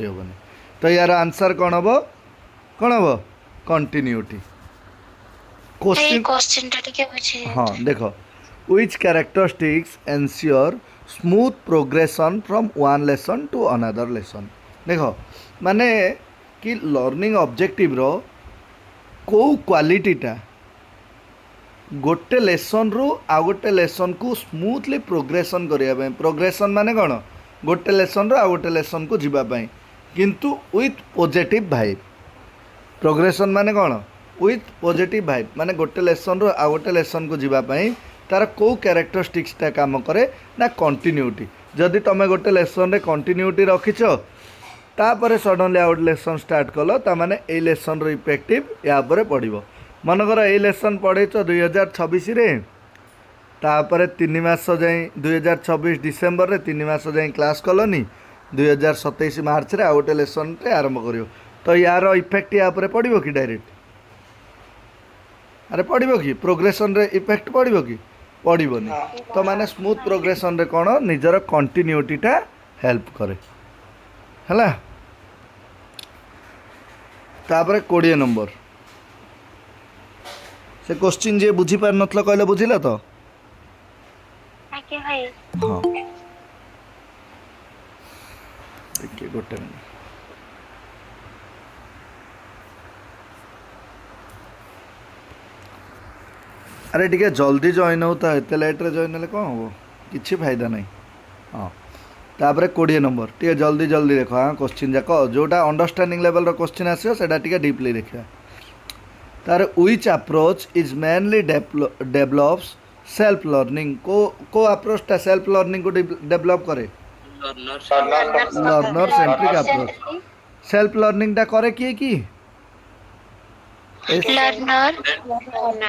तो यार आंसर कौन हम कंटिन्यूटी क्वेश्चन हाँ देखो which characteristics ensure smooth progression from one lesson to another lesson देखो माने कि लर्निंग ऑब्जेक्टिव रो को क्वालिटीटा गोटे लेसन रु आ गोटे लेसन को स्मूथली प्रोग्रेसन करने प्रोग्रेसन माने कौन गोटे लेसन रु आ गोटे लेसन को जीवाई किंतु विथ पॉजिटिव भाइब प्रोग्रेसन माने कौन विथ पॉजिटिव भाइब माने गोटे लेसन रु आ गोटे लेसन को जीवाई तार कौ कैरेक्टरिस्टिक्सटा काम करे ना कंटिन्यूटी जदि तुम गोटे लेसन रे कंटिन्यूटी रखिछ तापर सडनली आउट लेसन स्टार्ट कल ताने ए लेसन रो इफेक्टिव या उपरे पड़िबो मनकर ए लेसन पढ़ेच 2026 रे तापर 3 मास जाए 2026 डिसेम्बर रे 3 मास जाए क्लास कलनी 2027 मार्च रे आउ गोटे लेसन रे आरंभ करियो तो यार इफेक्ट या उपरे पड़िबो कि डायरेक्ट अरे पड़िबो कि प्रोग्रेसन रे इफेक्ट पड़िबो कि पड़िबोनी तो माने स्मूथ प्रोग्रेसन रे कोन निजर कंटिन्यूटीटा हेल्प करे हला तापर 20 नंबर से क्वेश्चन जे बुझी पार नथला कहले बुझिला तो आगे भाई हाँ देखिए गोटे मिनट अरे टिके जल्दी जॉइन होता है एते लेट रे जॉइन हेले कौन हो किछि फायदा नहीं हाँ तापर 20 नंबर टिके जल्दी जल्दी देखो हाँ क्वेश्चन जाक जोटा अंडरस्टैंडिंग लेवल रो क्वेश्चन आसियो सेटा टिके डीपली देखिया तार which approach is mainly develops self learning को अप्रोचटा सेल्फ लर्निंग को डेवलप करे learner centric approach self learning टा करे किए की लर्नर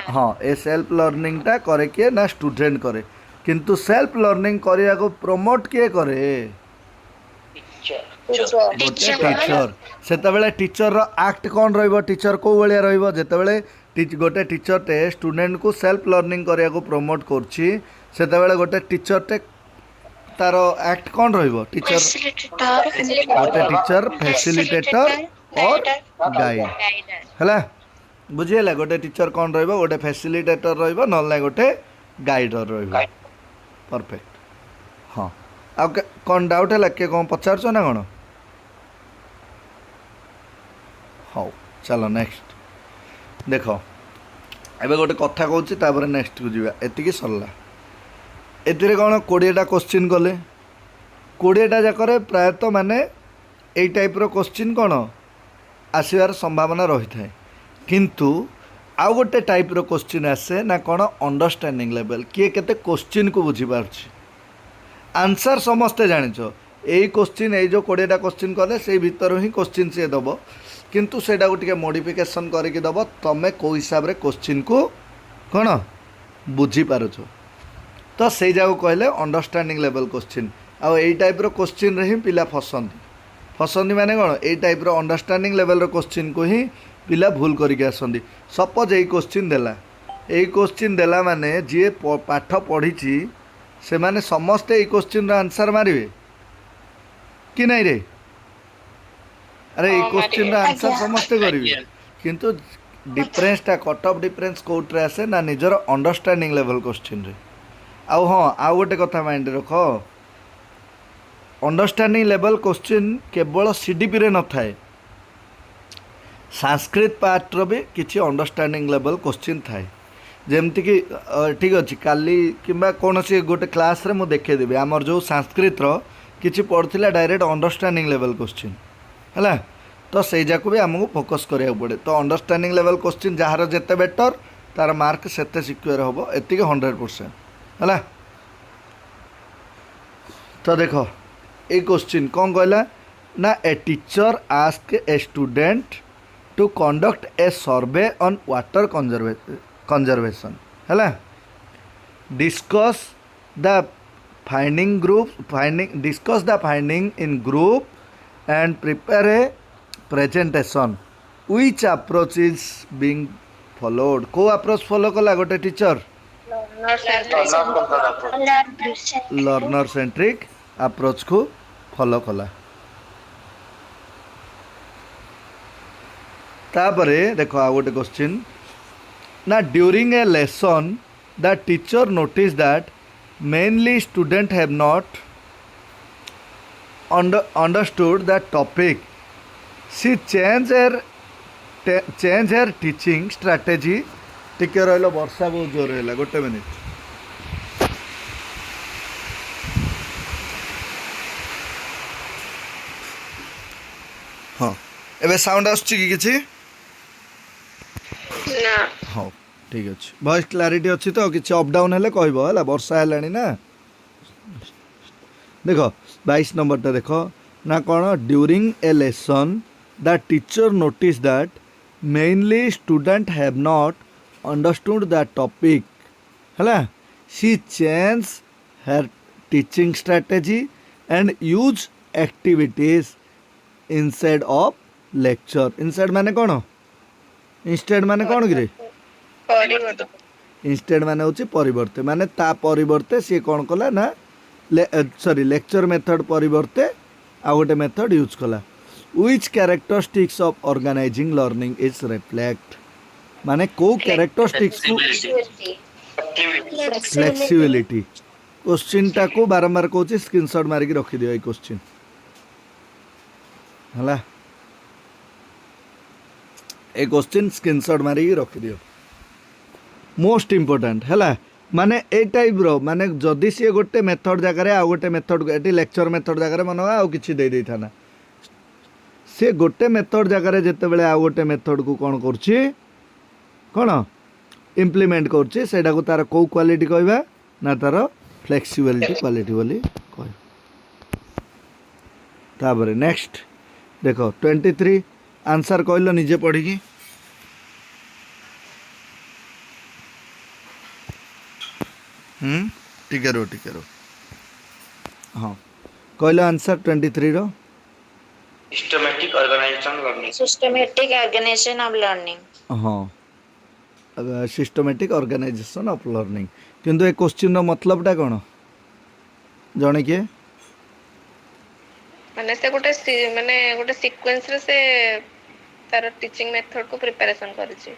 हाँ ए सेल्फ लर्निंग टा करे किए ना स्टूडेंट करे किंतु सेल्फ लर्निंग करिया को प्रमोट किए करे टीचर सेतबेले टीचर रो एक्ट कौन रहिबो टीचर को बलिया रहिबो जेतबेले गोटे टीचर टे स्टूडेंट को सेल्फ लर्निंग करिया को प्रमोट करछि सेतबेले गोटे टीचर टे तारो एक्ट कौन रहिबो टीचर गोटे टीचर फैसिलिटेटर और गाइड हला बुझिएला गोटे टीचर कौन रहिबो गोटे फैसिलिटेटर रहिबो नल्ला गोटे गाइडर रहिबो परफेक्ट हाँ आ कौन डाउट है के कौन पचार ना कौन हाँ चलो नेक्स्ट देख एबे गोटे कथा कहूँ नेक्स्ट को जीवा एतिकी सरला एतिरे कौन 20टा क्वेश्चन कले 20टा जाकर प्रायतः माने एई टाइप रो क्वेश्चन कौन आसबार संभावना रही था किंतु आउ गोटे टाइप रो क्वेश्चन आसे ना कौन अंडरस्टैंडिंग लेवल किए केते क्वेश्चन को बुझी पारछि आंसर समस्ते जानिछ यही क्वेश्चन ये जो 20टा क्वेश्चन कले से भीतर ही क्वेश्चन सी दब किंतु सेटा को टिके मॉडिफिकेशन करके दब तमे को हिसाब रे क्वेश्चन को कौन बुझी पारुछ तो से जाको कहले अंडरस्टैंडिंग लेवल क्वेश्चन आ एई टाइप रो क्वेश्चन रे ही पिला फसंदी माने कौन एई टाइप रो अंडरस्टैंडिंग लेवल रो क्वेश्चन को ही पिला भूल करके आसंदी सपोज यही क्वेश्चन देला माने जी पाठ पढ़ी से माने समस्ते ये क्वेश्चन आंसर मारे कि नहीं रे अरे ये क्वेश्चन आंसर समस्ते करेंगे किंतु डिफरेंसटा कट ऑफ डिफरेंस कोट्रे आसे ना निजर अंडरस्टैंडिंग लेवल क्वेश्चन रे आउ हाँ आउ गोटे कथा माइंड रख अंडरस्टैंडिंग लेवल क्वेश्चन केवल सीडीपी रे न थाए संस्कृत पार्ट रो भी किसी अंडरस्टैंडिंग लेवल क्वेश्चन थाए जमती कि ठीक अच्छे काली कि कौन सी गोटे क्लास रे मु देखेदेवी आमर जो संस्कृत रो किसी पढ़ला डायरेक्ट अंडरस्टैंडिंग लेवल क्वेश्चन है तो से जाक भी आमको फोकस करा पड़े तो अंडरस्टैंडिंग लेवल क्वेश्चन जार जिते बेटर तार मार्क सेते सिक्योर हम एति 100% है तो देख ये क्वेश्चन कौन कहला ना a teacher ask a student to conduct a survey on water conservation है discuss the finding in group and prepare a presentation which approach is being followed को अप्रोच फॉलो कला गोटे टीचर लर्नर सेंट्रिक अप्रोच को follow कला तापरे देखो आ गोटे क्वेश्चन ना during a lesson the teacher notice that mainly student have not understood the topic she changed her teaching strategy टिके रहिलो वर्षा बहुत जोर होला गोटे मिनिट हाँ एबे साउंड आସୁଛି कि किछि ना हाँ ठीक अच्छे वॉइस क्लारिटी अच्छी तो किसी अप डाउन हेले कहबो हला वर्षा हेलानी ना देखो 22 नंबर टा देखो ना कौन during a lesson the teacher notice that mainly student have not understood the topic हला she change her teaching strategy and use activities inside of lecture inside माने कौन इंस्टेड माने कौन कि इंस्टेड माने होची परिवर्ते माने ता परिवर्ते सी कौन कला ना सॉरी लेक्चर मेथड परिवर्ते आ गोटे मेथड यूज कला which characteristics of organizing learning is reflect माने को कैरेक्टरिस्टिक्स को फ्लेक्सिबिलिटी क्वेश्चन टा को बारंबार कहूँ स्क्रीनशॉट मारिकी रखी दियो ए क्वेश्चन हला ए क्वेश्चन स्क्रीनशॉट मारिकी रखी दियो मोस्ट इम्पोर्टेंट है माने ए टाइप रो माने जदि सी गोटे मेथड जगह आ गोटे मेथड ये लेक्चर मेथड जगह मन आउ कि दे था सी गोटे मेथड जगह जिते बड़े आ गोटे मेथड को कौन कौन इम्प्लीमेंट कर तार कौ क्वालिटी कहवा ना तार फ्लेक्सिबिलिटी क्वालिटी बोली कह तापर नेक्स्ट देखो 23 आंसर कहल निजे पढ़ी टिके रो हाँ कहल आंसर 23 रो systematic organization learning systematic organization of learning हाँ सिस्टमैटिक ऑर्गेनाइजेशन ऑफ लर्निंग किंतु ए क्वेश्चन रो मतलबटा कौन जणे किए माने से गोटे सीक्वेंस रे से तार टीचिंग मेथड को प्रिपरेशन करिछि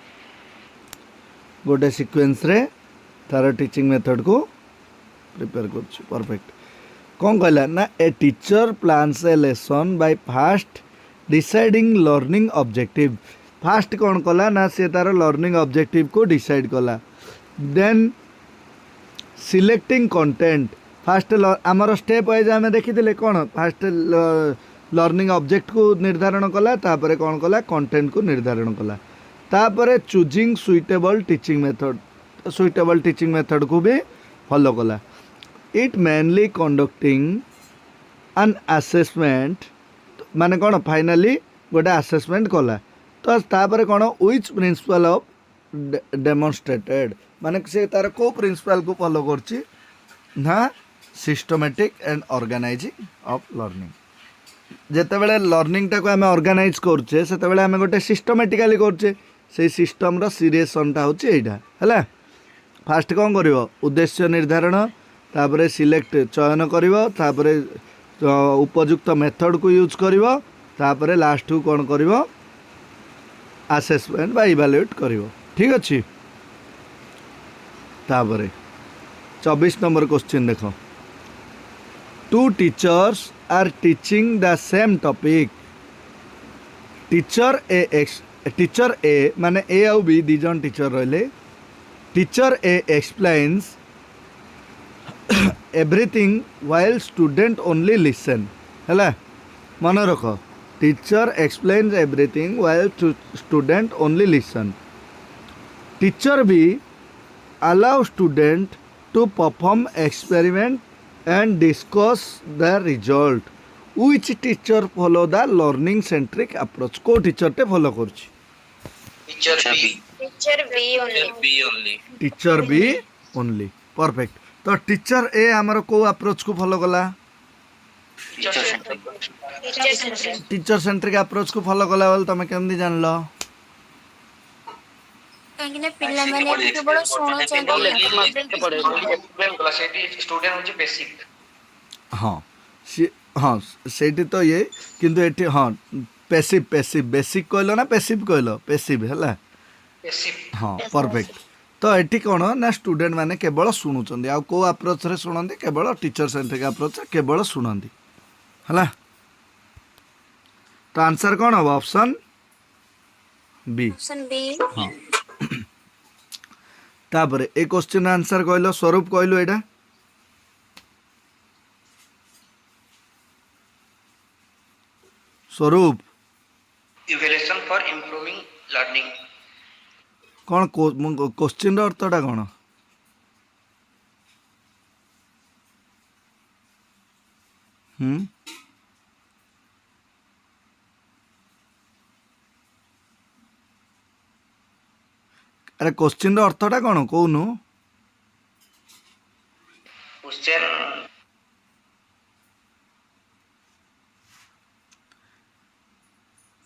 गोटे सीक्वेंस रे तार टीचिंग मेथड को प्रिपेयर कर परफेक्ट कौन कहला ना a teacher plans A lesson bye fast deciding learning objective fast कौन कला ना से तार लर्निंग ऑब्जेक्टिव को डिसाइड कला देन सिलेक्टिंग कंटेंट फास्ट आमर स्टेप वाइज आम देखी कौन फास्ट लर्निंग ऑब्जेक्ट को निर्धारण कला तापर कौन कला कंटेंट को निर्धारण कला तापर चूजिंग सुइटेबल टीचिंग मेथड को भी फॉलो कला it mainly conducting an assessment माने कौन फाइनली गोटे असेसमेंट कला तो तापर कौन व्हिच प्रिंसिपल ऑफ डेमोन्स्ट्रेटेड माने से तार को प्रिंसिपल को फॉलो करछि ना systematic and organizing of learning जेते बेले लर्निंग टाको आम ऑर्गेनाइज करछे सेते बेले आम गोटे सिस्टमैटिकली करछे से सिस्टम रो सीरियसनटा होछि एइटा हैला फास्ट कौन करिवो उद्देश्य निर्धारण तापरे सिलेक्ट चयन करिवो तापरे उपयुक्त मेथड को यूज करिवो तापरे लास्ट को कौन करिवो असेसमेंट बा इवैल्यूएट करिवो ठीक अछि तापरे 24 नंबर क्वेश्चन देखो two teachers are teaching the same topic teacher A माने ए आउ बी दी जन टीचर रहिले teacher A explains everything while student only listen हैला मन रख teacher explains everything while student only listen teacher B allow student to perform experiment and discuss the result which teacher follow the learning centric approach को teacher टे follow करछि teacher be teacher be only perfect तो teacher ए हमर को approach को follow कला teacher centric approach को फॉलो कला बोल तमे केमदी जानलो काहे पिल्ला माने केवल सुनो स्टूडेंट होची बेसिक हाँ सेठी तो ये किंतु एठी हाँ पैसिव बेसिक कहलो ना पैसिव कहलो पैसिव हैला हाँ परफेक्ट तो एठी कौन ना स्टूडेंट माने केवल शुणुचंदी आ को अप्रोच रे शुणंदी केवल टीचर सेंट्रिक अप्रोच केवल शुणंदी हैला तो आंसर कौन हो ऑप्शन बी ऑप्शन बी हाँ तापर ए क्वेश्चन आंसर कहलो स्वरूप कहलो एटा स्वरूप इवैल्यूएशन फॉर इंप्रूविंग लर्निंग कौन क्वेश्चन अर्थटा कौन अरे क्वेश्चन अर्थटा कौन कहूनु क्वेश्चन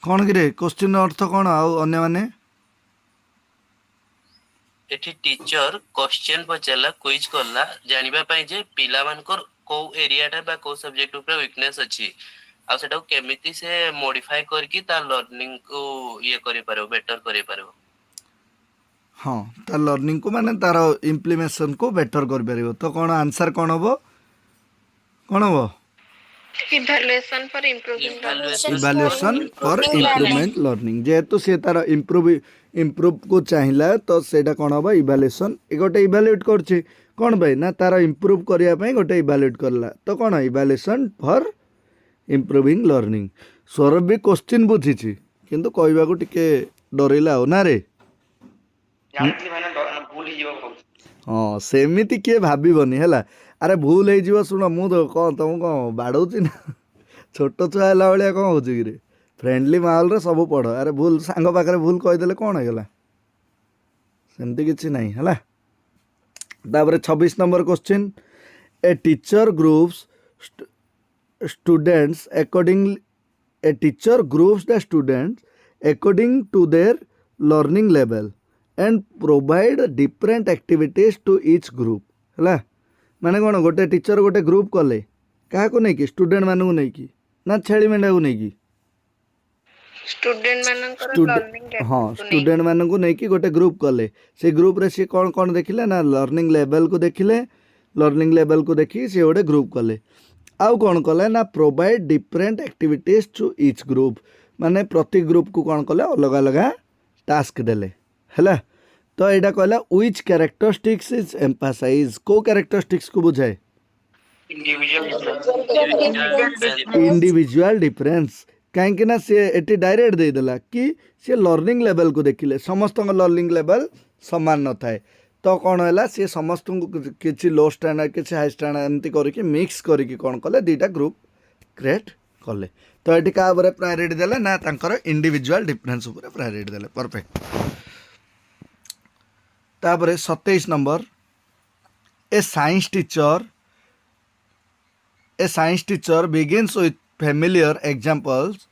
कौन कि क्वेश्चन अर्थ कौन आउ अन्य माने एठी टीचर क्वेश्चन पचारला क्विज करला जानिबा पई जे पिला मानकर को एरियाटा बा को सब्जेक्ट ऊपर वीकनेस अछि आ सेटा केमिति से मॉडिफाई करके ता लर्निंग को ये करि पारो बेटर करि पारो हाँ तार लर्निंग को माने तार इम्प्लीमेशन को बेटर कर पारिबो तो कौन आंसर कौन हबो evaluation for improving evaluation for improvement learning जेहेतु से तार इम्प्रूव को चाहिला तो सेटा कौन हबो इवैल्यूएशन ए गोटे इवैल्यूएट करछि कौन भाई ना तार इम्प्रूव करिया पई गोटे इवैल्यूएट करला तो कौन evaluation for improving learning Saurabh भी क्वेश्चन बुझिछि किंतु कहबा को टिके डरिला हो ना रे जानथि माने भूल ही जीव हाँ सेमिति किए भाबनी है अरे भूल हो शुण मु तो कौन तुम कौन बाड़ौची ना छोट छुआ है भाया कौन हो फ्रेंडली माहौल रे सब पढ़ अरे भूल सांग पाखे भूल कहीदेले कौन होगा सेमती किसी ना है तापर 26 number question a teacher groups students according a teacher groups the students according to their learning level and provide different activities to each group है माने कौन गोटे टीचर गोटे ग्रुप कले क्या नहीं कि स्टूडेंट मानू नहीं कि ना छेली मेंढा को नहीं कि स्टूडेंट मानकर लर्निंग हाँ स्टूडेंट मानू नहीं कि गोटे ग्रुप कले से ग्रुप रे सी कौन कौन देखिले ना लर्निंग लेवल को देखिले लर्निंग लेवल को देखी सी गोटे ग्रुप कले आउ कौन कले ना provide different activities to each group माने प्रति ग्रुप को कौन कले अलग अलग टास्क देले है तो यहाँ कहला व्हिच कैरेक्टरिस्टिक्स इज एम्फासाइज को कैरेक्टरिस्टिक्स को बुझाए इंडिविजुअल डिफरेंस कहीं ना सी एटी डायरेक्ट देदेला कि सी लर्निंग लेवल को देखिले समस्त लर्निंग लेवल सामान न थाए तो कौन है सी समस्त किसी लो स्टैंडर्ड किसी हाई स्टैंडर्ड एमती करके मिक्स करके कौन कले दुईटा ग्रुप क्रिएट कले तो ये क्या प्रायोरिटी देले ना तांकर इंडिविजुअल डिफरेंस उपर प्रायोरिटी देले परफेक्ट तापर 27 number A science teacher begins with familiar examples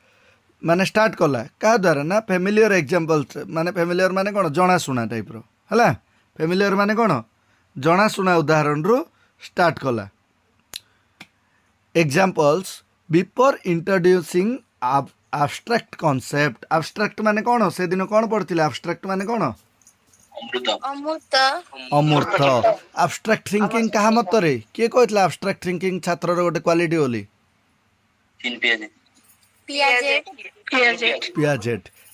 माने स्टार्ट कला क्या द्वारा ना फेमिलियर एग्जांपल्स माने फेमिलियर माने कौन जनाशुना टाइप रो है फेमिलियर माने कौन जनाशुना उदाहरण रो स्टार्ट कला examples before introducing abstract concept abstract माने कौन से दिन कौन पढ़थिले abstract माने कौन अमूर्त abstract thinking कहा मत रे किए कहला abstract thinking छात्र रो गोटे क्वालिटी होली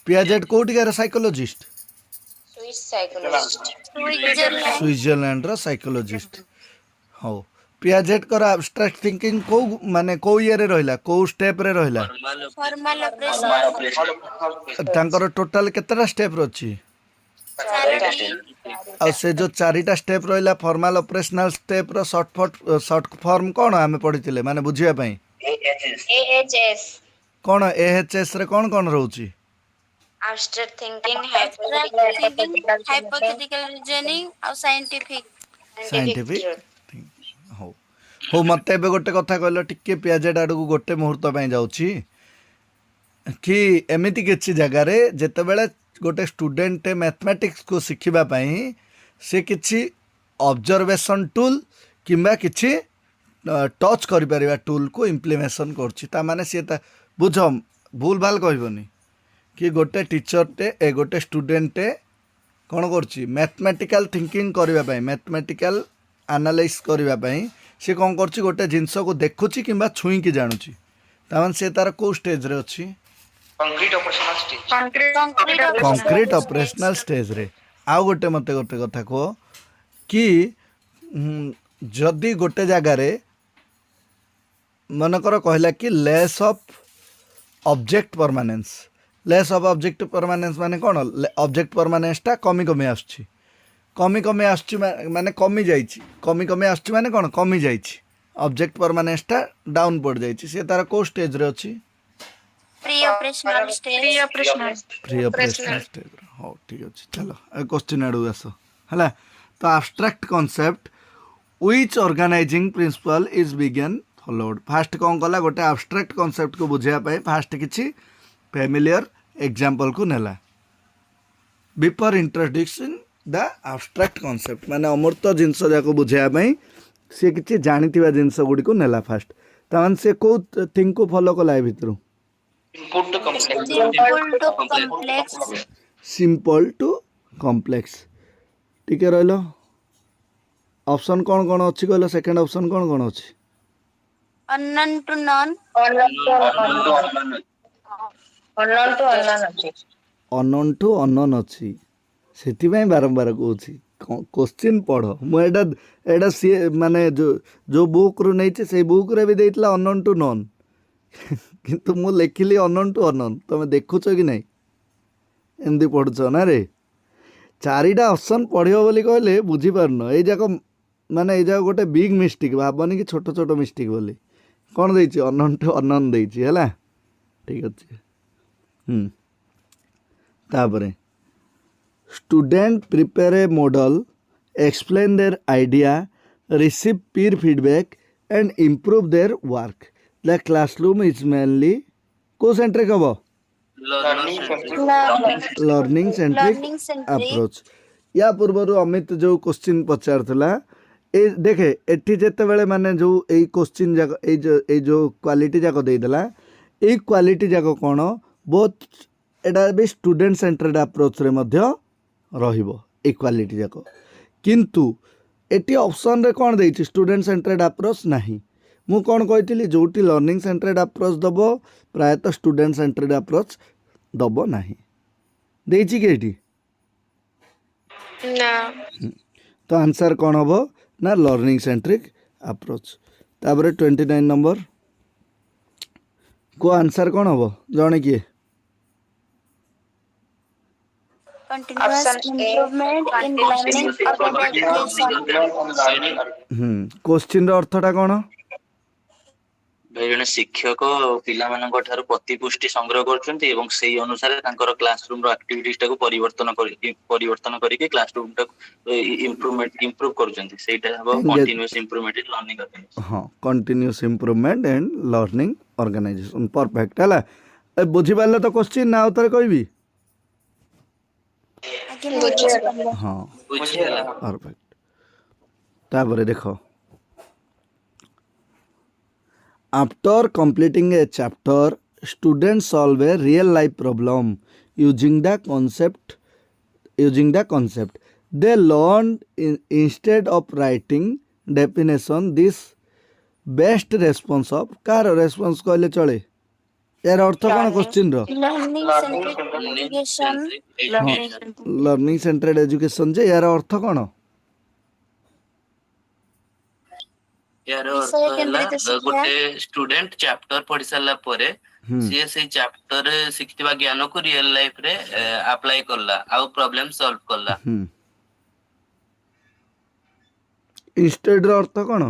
पियाजेट कोटिकार साइकोलॉजिस्ट स्विट्जरलैंड रो साइकोलॉजिस्ट हो पियाजेट कर abstract thinking को माने को ईयर रे रहिला को स्टेप रे रहिला फॉर्मल ऑपरेशन तांकर टोटल केतरा स्टेप रछि आ से जो चारिटा स्टेप रहिला फॉर्मल ऑपरेशनल स्टेप रो शॉर्ट फॉर्म कोन हमें पढितिले माने बुझिया पई AHS कोन AHS रे कोन कोन रहउची abstract thinking hypothetical reasoning और scientific हो मत ए गोटे कथा कहल टिके पियाजेट आड़ को गोटे मुहूर्त पे जाऊँगी कि एमती किसी जगार जितेबले गोटे स्टूडेंट मैथमेटिक्स को शिखापी सी कि ऑब्जर्वेशन टूल किंबा किसी टच कर टूल को इम्प्लीमेशन कर सी बुझ भूल भाल कहबनी कि गोटे टीचरटे गोटे स्टूडेंटे कौन कर मैथमेटिकल थिंकिंग करने मैथमेटिकल एनालाइज करने सी कौन कर गोटे जिनस को देखुची कि छुई की जानूची तामान से तार को स्टेज रे अछि कंक्रीट ऑपरेशनल स्टेज रे आ गोटे मते गोटे कथा को कि जदि गोटे जगार मनकर कहला कि less of object permanence less of object permanence माने कौन ऑब्जेक्ट परमानेंसटा कमी कमी आसुची कमी कमी आसुची माने कमी जाइछि कमी कमी आसुची माने कौन कमी जाइछि ऑब्जेक्ट परमानेंसटा डाउन पड़ जाइछि से तार को स्टेज रे अछि pre operational stage pre operational stage हो ठीक अछि चलो ए क्वेश्चन आडू आस हला तो abstract concept which organizing principle is बिगन फॉलोड फास्ट कौन कला गोटे एब्स्ट्रैक्ट कांसेप्ट को बुझाया पाए फास्ट किछि फेमिलियर एग्जांपल को नेला before introducing the abstract concept माने अमूर्त जिंस जाको बुझाया पाए से किछि जानिथिबा जिंस गुडी को नेला फास्ट तमन से को थिंग को फॉलो कला भितरु Input to complex. Simple to complex simple to complex ठीक है रहलो ऑप्शन कौन कौन अच्छी कहलो सेकंड ऑप्शन कौन कौन अच्छी unknown to known unknown to unknown अच्छी ସେଥିପାଇଁ ବାରମ୍ବାର କହୁଛି କୋଶ୍ଚିନ୍ ପଢ଼ ମୁଁ ଏଇଟା ସିଏ ମାନେ ଯେଉଁ ବୁକ୍ରୁ ନେଇଛି ସେଇ ବୁକ୍ରେ ବି ଦେଇଥିଲା ଅନନୋନ୍ ଟୁ ନନ୍ କିନ୍ତୁ ମୁଁ ଲେଖିଲି ଅନନୋନ୍ ଟୁ ଅନନୋନ୍ ତୁମେ ଦେଖୁଛ କି ନାହିଁ ଏମିତି ପଢ଼ୁଛ ନା ରେ ଚାରିଟା ଅପସନ୍ ପଢ଼ିବ ବୋଲି କହିଲେ ବୁଝିପାରୁନ ଏଇ ଯାକ ମାନେ ଏଇ ଯାକ ଗୋଟେ ବିଗ୍ ମିଷ୍ଟେକ୍ ଭାବନି କି ଛୋଟ ଛୋଟ ମିଷ୍ଟେକ୍ ବୋଲି କ'ଣ ଦେଇଛି ଅନନୋନ୍ ଟୁ ଅନନୋନ୍ ଦେଇଛି ହେଲା ଠିକ୍ ଅଛି ତାପରେ student prepare a model explain their idea receive peer feedback and improve their work the classroom is mainly co centric habo learning centric approach या पूर्वर अमित जो क्वेश्चन पचारला ए देखे एठी जेते बेले माने जो ए क्वेश्चन जाक ए जो क्वालिटी जाक देदेला ए क्वालिटी जाक कोन बहुत एटा भी स्टूडेंट सेंटर्ड अप्रोच रे मध्य रहिबो इक्वालिटी जाक किंतु एटी ऑप्शन रे कोन देछि स्टूडेंट सेंटर्ड अप्रोच नाही मु कोन कहितली जोटी लर्निंग सेंटर्ड अप्रोच दबो प्रायतः स्टूडेंट सेंटर्ड अप्रोच दबो नाही देछि के एटी ना तो आंसर कोन हबो ना लर्निंग सेंट्रिक अप्रोच ताबरे 29 नंबर को आंसर कोन हबो जाने किए continuous improvement in learning organization question रो अर्थटा कोन जड़े शिक्षक पिलाମାନଙ୍କ ଠାରୁ ପ୍ରତିପୁଷ୍ଟି ସଂଗ୍ରହ କରୁଛନ୍ତି ଏବଂ ସେହି ଅନୁସାରେ ତାଙ୍କର କ୍ଲାସରୁମ ର ଆକ୍ଟିଭିଟିଜ ଟାକୁ ପରିବର୍ତ୍ତନ କରିକି କ୍ଲାସରୁମ ଟାକୁ ଇମ୍ପ୍ରୁଭ କରୁଛନ୍ତି ସେଇଟା ହେବ continuous improvement in learning organization हाँ continuous improvement and learning organization perfect है बुझी पारे तो क्वेश्चन ना उतर कहबी हाँ ବୁଝିହେଲା परफेक्ट तापर देखो after completing A chapter student solve a real life problem using the concept they learned instead of writing definition this best response of कार response कहले चले यार अर्थ कौन क्वेश्चन रो learning centric education learning centered education जे यार अर्थ कौन यार विषय अर्थ केंद्रित ହେଲା ଶିକ୍ଷା। ଗୋଟେ ଷ୍ଟୁଡେଣ୍ଟ ଚାପ୍ଟର ପଢି ସାରିଲା ପରେ ସିଏ ସେଇ ଚାପ୍ଟର ରେ ଶିଖିଥିବା ଜ୍ଞାନକୁ ରିଅଲ ଲାଇଫ ରେ ଆପ୍ଲାଏ କଲା ଆଉ ପ୍ରୋବ୍ଲେମ ସଲ୍ଭ କଲା इंस्टेड रो अर्थ कौन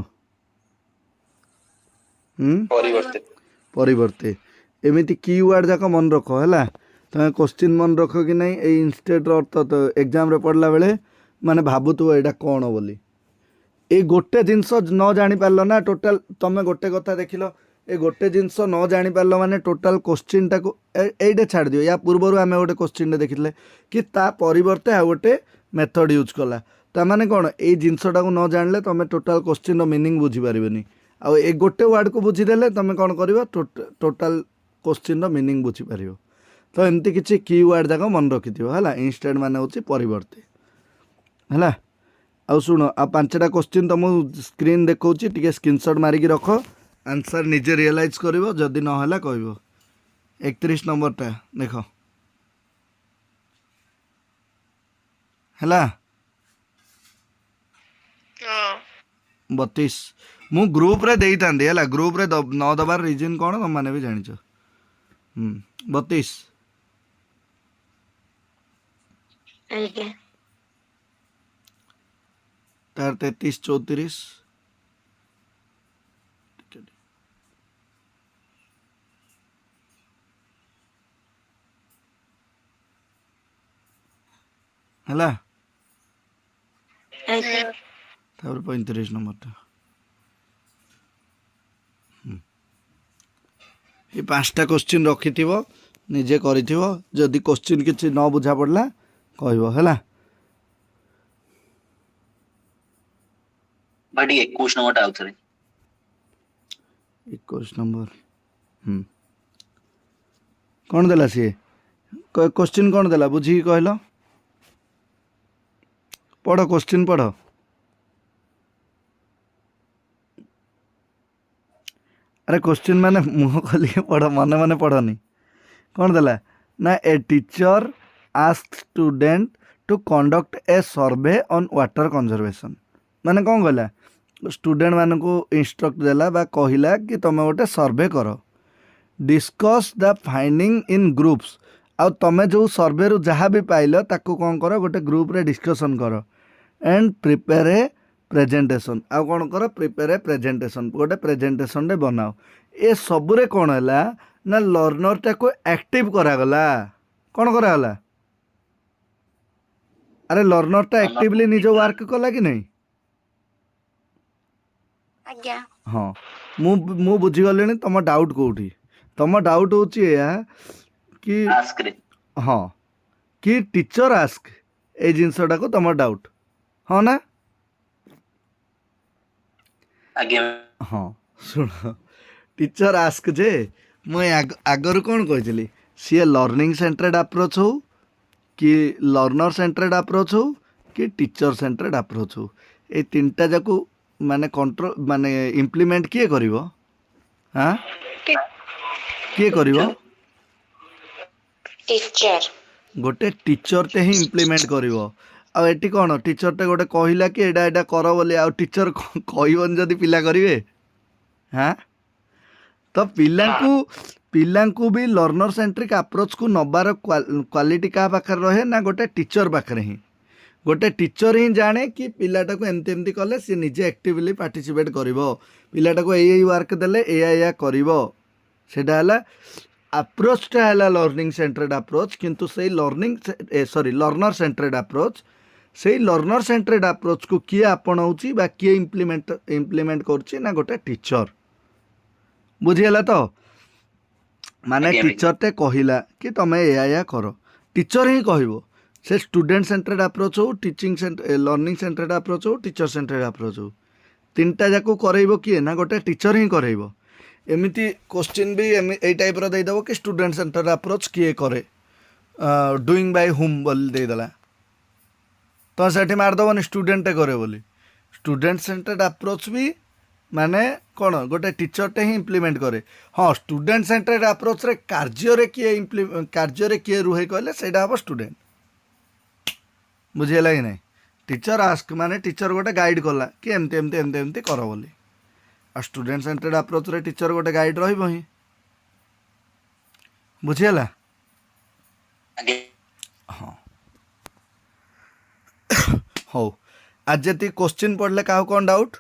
ପରିବର୍ତ୍ତେ परिवर्ते एमिति कीवर्ड जाक मन रख है तुम क्वेश्चन मन रख कि नहीं ये इंस्टेड रो अर्थ तो एग्जाम रे पढ़ला बेले माने भाबुथुव एटा कौन बोली ए गोटे जिनस न जानी पारलो ना टोटल तमे गोटे कथा देखिलो ए गोटे जिनस न जानी पारलो माने टोटल क्वेश्चन टाको एइडे छाड़ दियो या पूर्वरु आमे गोटे क्वेश्चन देखिले कि ता परिवर्ते आ गोटे मेथड यूज कला ता माने कोन ए जिनसटाको न जानले तमे टोटल क्वेश्चन रो मीनिंग बुझी पारिबेनी आ ए गोटे वर्ड को बुझी देले तमे कोन करिवो टोटल क्वेश्चन रो मीनिंग बुझी पारिबो तो एमती किछि कीवर्ड जाक मन रखिथिबो हला इंस्टेड माने होछि परिवर्ते हला आ सुन आ पांचटा क्वेश्चन तुम स्क्रीन देखौछि टिके स्क्रीनशॉट मारिकी रख आंसर निजे रियलाइज करिवो जदि न होला कहबो 31 नंबर टा देख हला हाँ 32 मु ग्रुप रे देई थांदी हैला ग्रुप रे न दबार रीजन कोन तुम माने भी जानिछ 32 आज्ञा तार 33 34 हैला आज्ञा तापर 35 नंबर टा ये पांचटा क्वेश्चन रखिथिबो निजे करिथिबो जदि क्वेश्चन किछि न बुझा पड़ला कहबो हैला भाटी 21 नंबर आउट रे 21 नंबर कौन देला सी क्वेश्चन कौन देला बुझी कहलो पढ़ क्वेश्चन पढ़ अरे क्वेश्चन माने मुह खोली पढ़ मने मने पढ़नी कौन देला ना a teacher ask student to conduct a survey on water conservation माने कौन कहला स्टूडेंट मान को इंस्ट्रक्ट देला बा कहला कि तुम गोटे सर्वे कर discuss the finding in groups आ तुम जो सर्वे रु जहाँ भी पाइल ताको कौन कर गोटे ग्रुप रे डिस्कशन कर एंड प्रिपेयर ए प्रेजेंटेशन आ कौन कर प्रिपेयर ए प्रेजेंटेशन गोटे प्रेजेंटेशन रे बनाओ ए सबुरे कौन है ना लर्नर टा को एक्टिव करागला कौन करागला अरे लर्नर टा एक्टिवली निज वर्क कला कि नहीं आज्ञा हाँ मु बुझीगली तुम डाउट कौटी तुम डाउट हूँ कि आस्क रे हाँ कि टीचर आस्क ए जिनसटा को तुम डाउट हाँ ना आगे हाँ शुण टीचर आस्क जे मुई आगर कौन कही सी लर्निंग सेंटर्ड अप्रोच हो कि लर्नर सेंटर्ड अप्रोच हो कि टीचर सेंटर्ड अप्रोच हो ये तीनटा जाक माने कंट्रोल माने इम्प्लीमेंट किए करिवो हाँ किए करिवो टीचर गोटे टीचर टे ही इम्प्लीमेंट करिवो आ एटी कौन टीचर टे गोटे कहला कि एडा एडा कर बोली आ टीचर कहबन जदि पिला करिवे हाँ तो पिलांकु भी लर्नर सेंट्रिक अप्रोच को नबार क्वालिटी क्या पाखे रहे ना गोटे टीचर पाखे ही गोटे टीचर ही जाने कि पिलाटा को एमती एमती कले सी निजे एक्टिवली पार्टिसिपेट करिवो पिलाटा को एई वर्क देले एया करिवो सेटा हला अप्रोचटा है लर्निंग सेंटर्ड अप्रोच किंतु से लर्निंग लर्नर सेंटर्ड अप्रोच से लर्नर सेंटर्ड अप्रोच को किए आपणाऊँच बा किए इम्प्लीमेंट करुच्ची ना गोटे टीचर बुझीगला तो माने टीचर टे कहला कि तुम एया कर टीचर ही कहबो से स्टूडेंट सेंटर्ड अप्रोच हो टीचिंग लर्निंग सेंटर्ड अप्रोच हो टीचर सेंटर्ड अप्रोच हो तीनटा जाक करइबो किए ना गोटे टीचर ही करइबो एमिति क्वेश्चन भी ए टाइप रो देदेव कि स्टूडेंट सेंटर्ड अप्रोच किए करे डूइंग बाय हुम बोली देदेला तो सेठी मारदेवनी स्टूडेंट करे बोली स्टूडेंट सेंटर्ड अप्रोच भी माने कौन गोटे टीचर टे ही इम्प्लीमेंट करे हाँ स्टूडेंट सेंटर्ड अप्रोच रे कार्य किए रुहे कहले सेटा हम स्टूडेंट बुझीगला कि नहीं टीचर आस्क माने टीचर गोटे गाइड कला कि एमती एमती एमती एमती कर बोली आ स्टूडेंट सेंटर्ड अप्रोच रे टीचर गोटे गाइड रहिबो ही बुझीगला आगे हाँ हो आज जति क्वेश्चन पढ़ले क्या कौन डाउट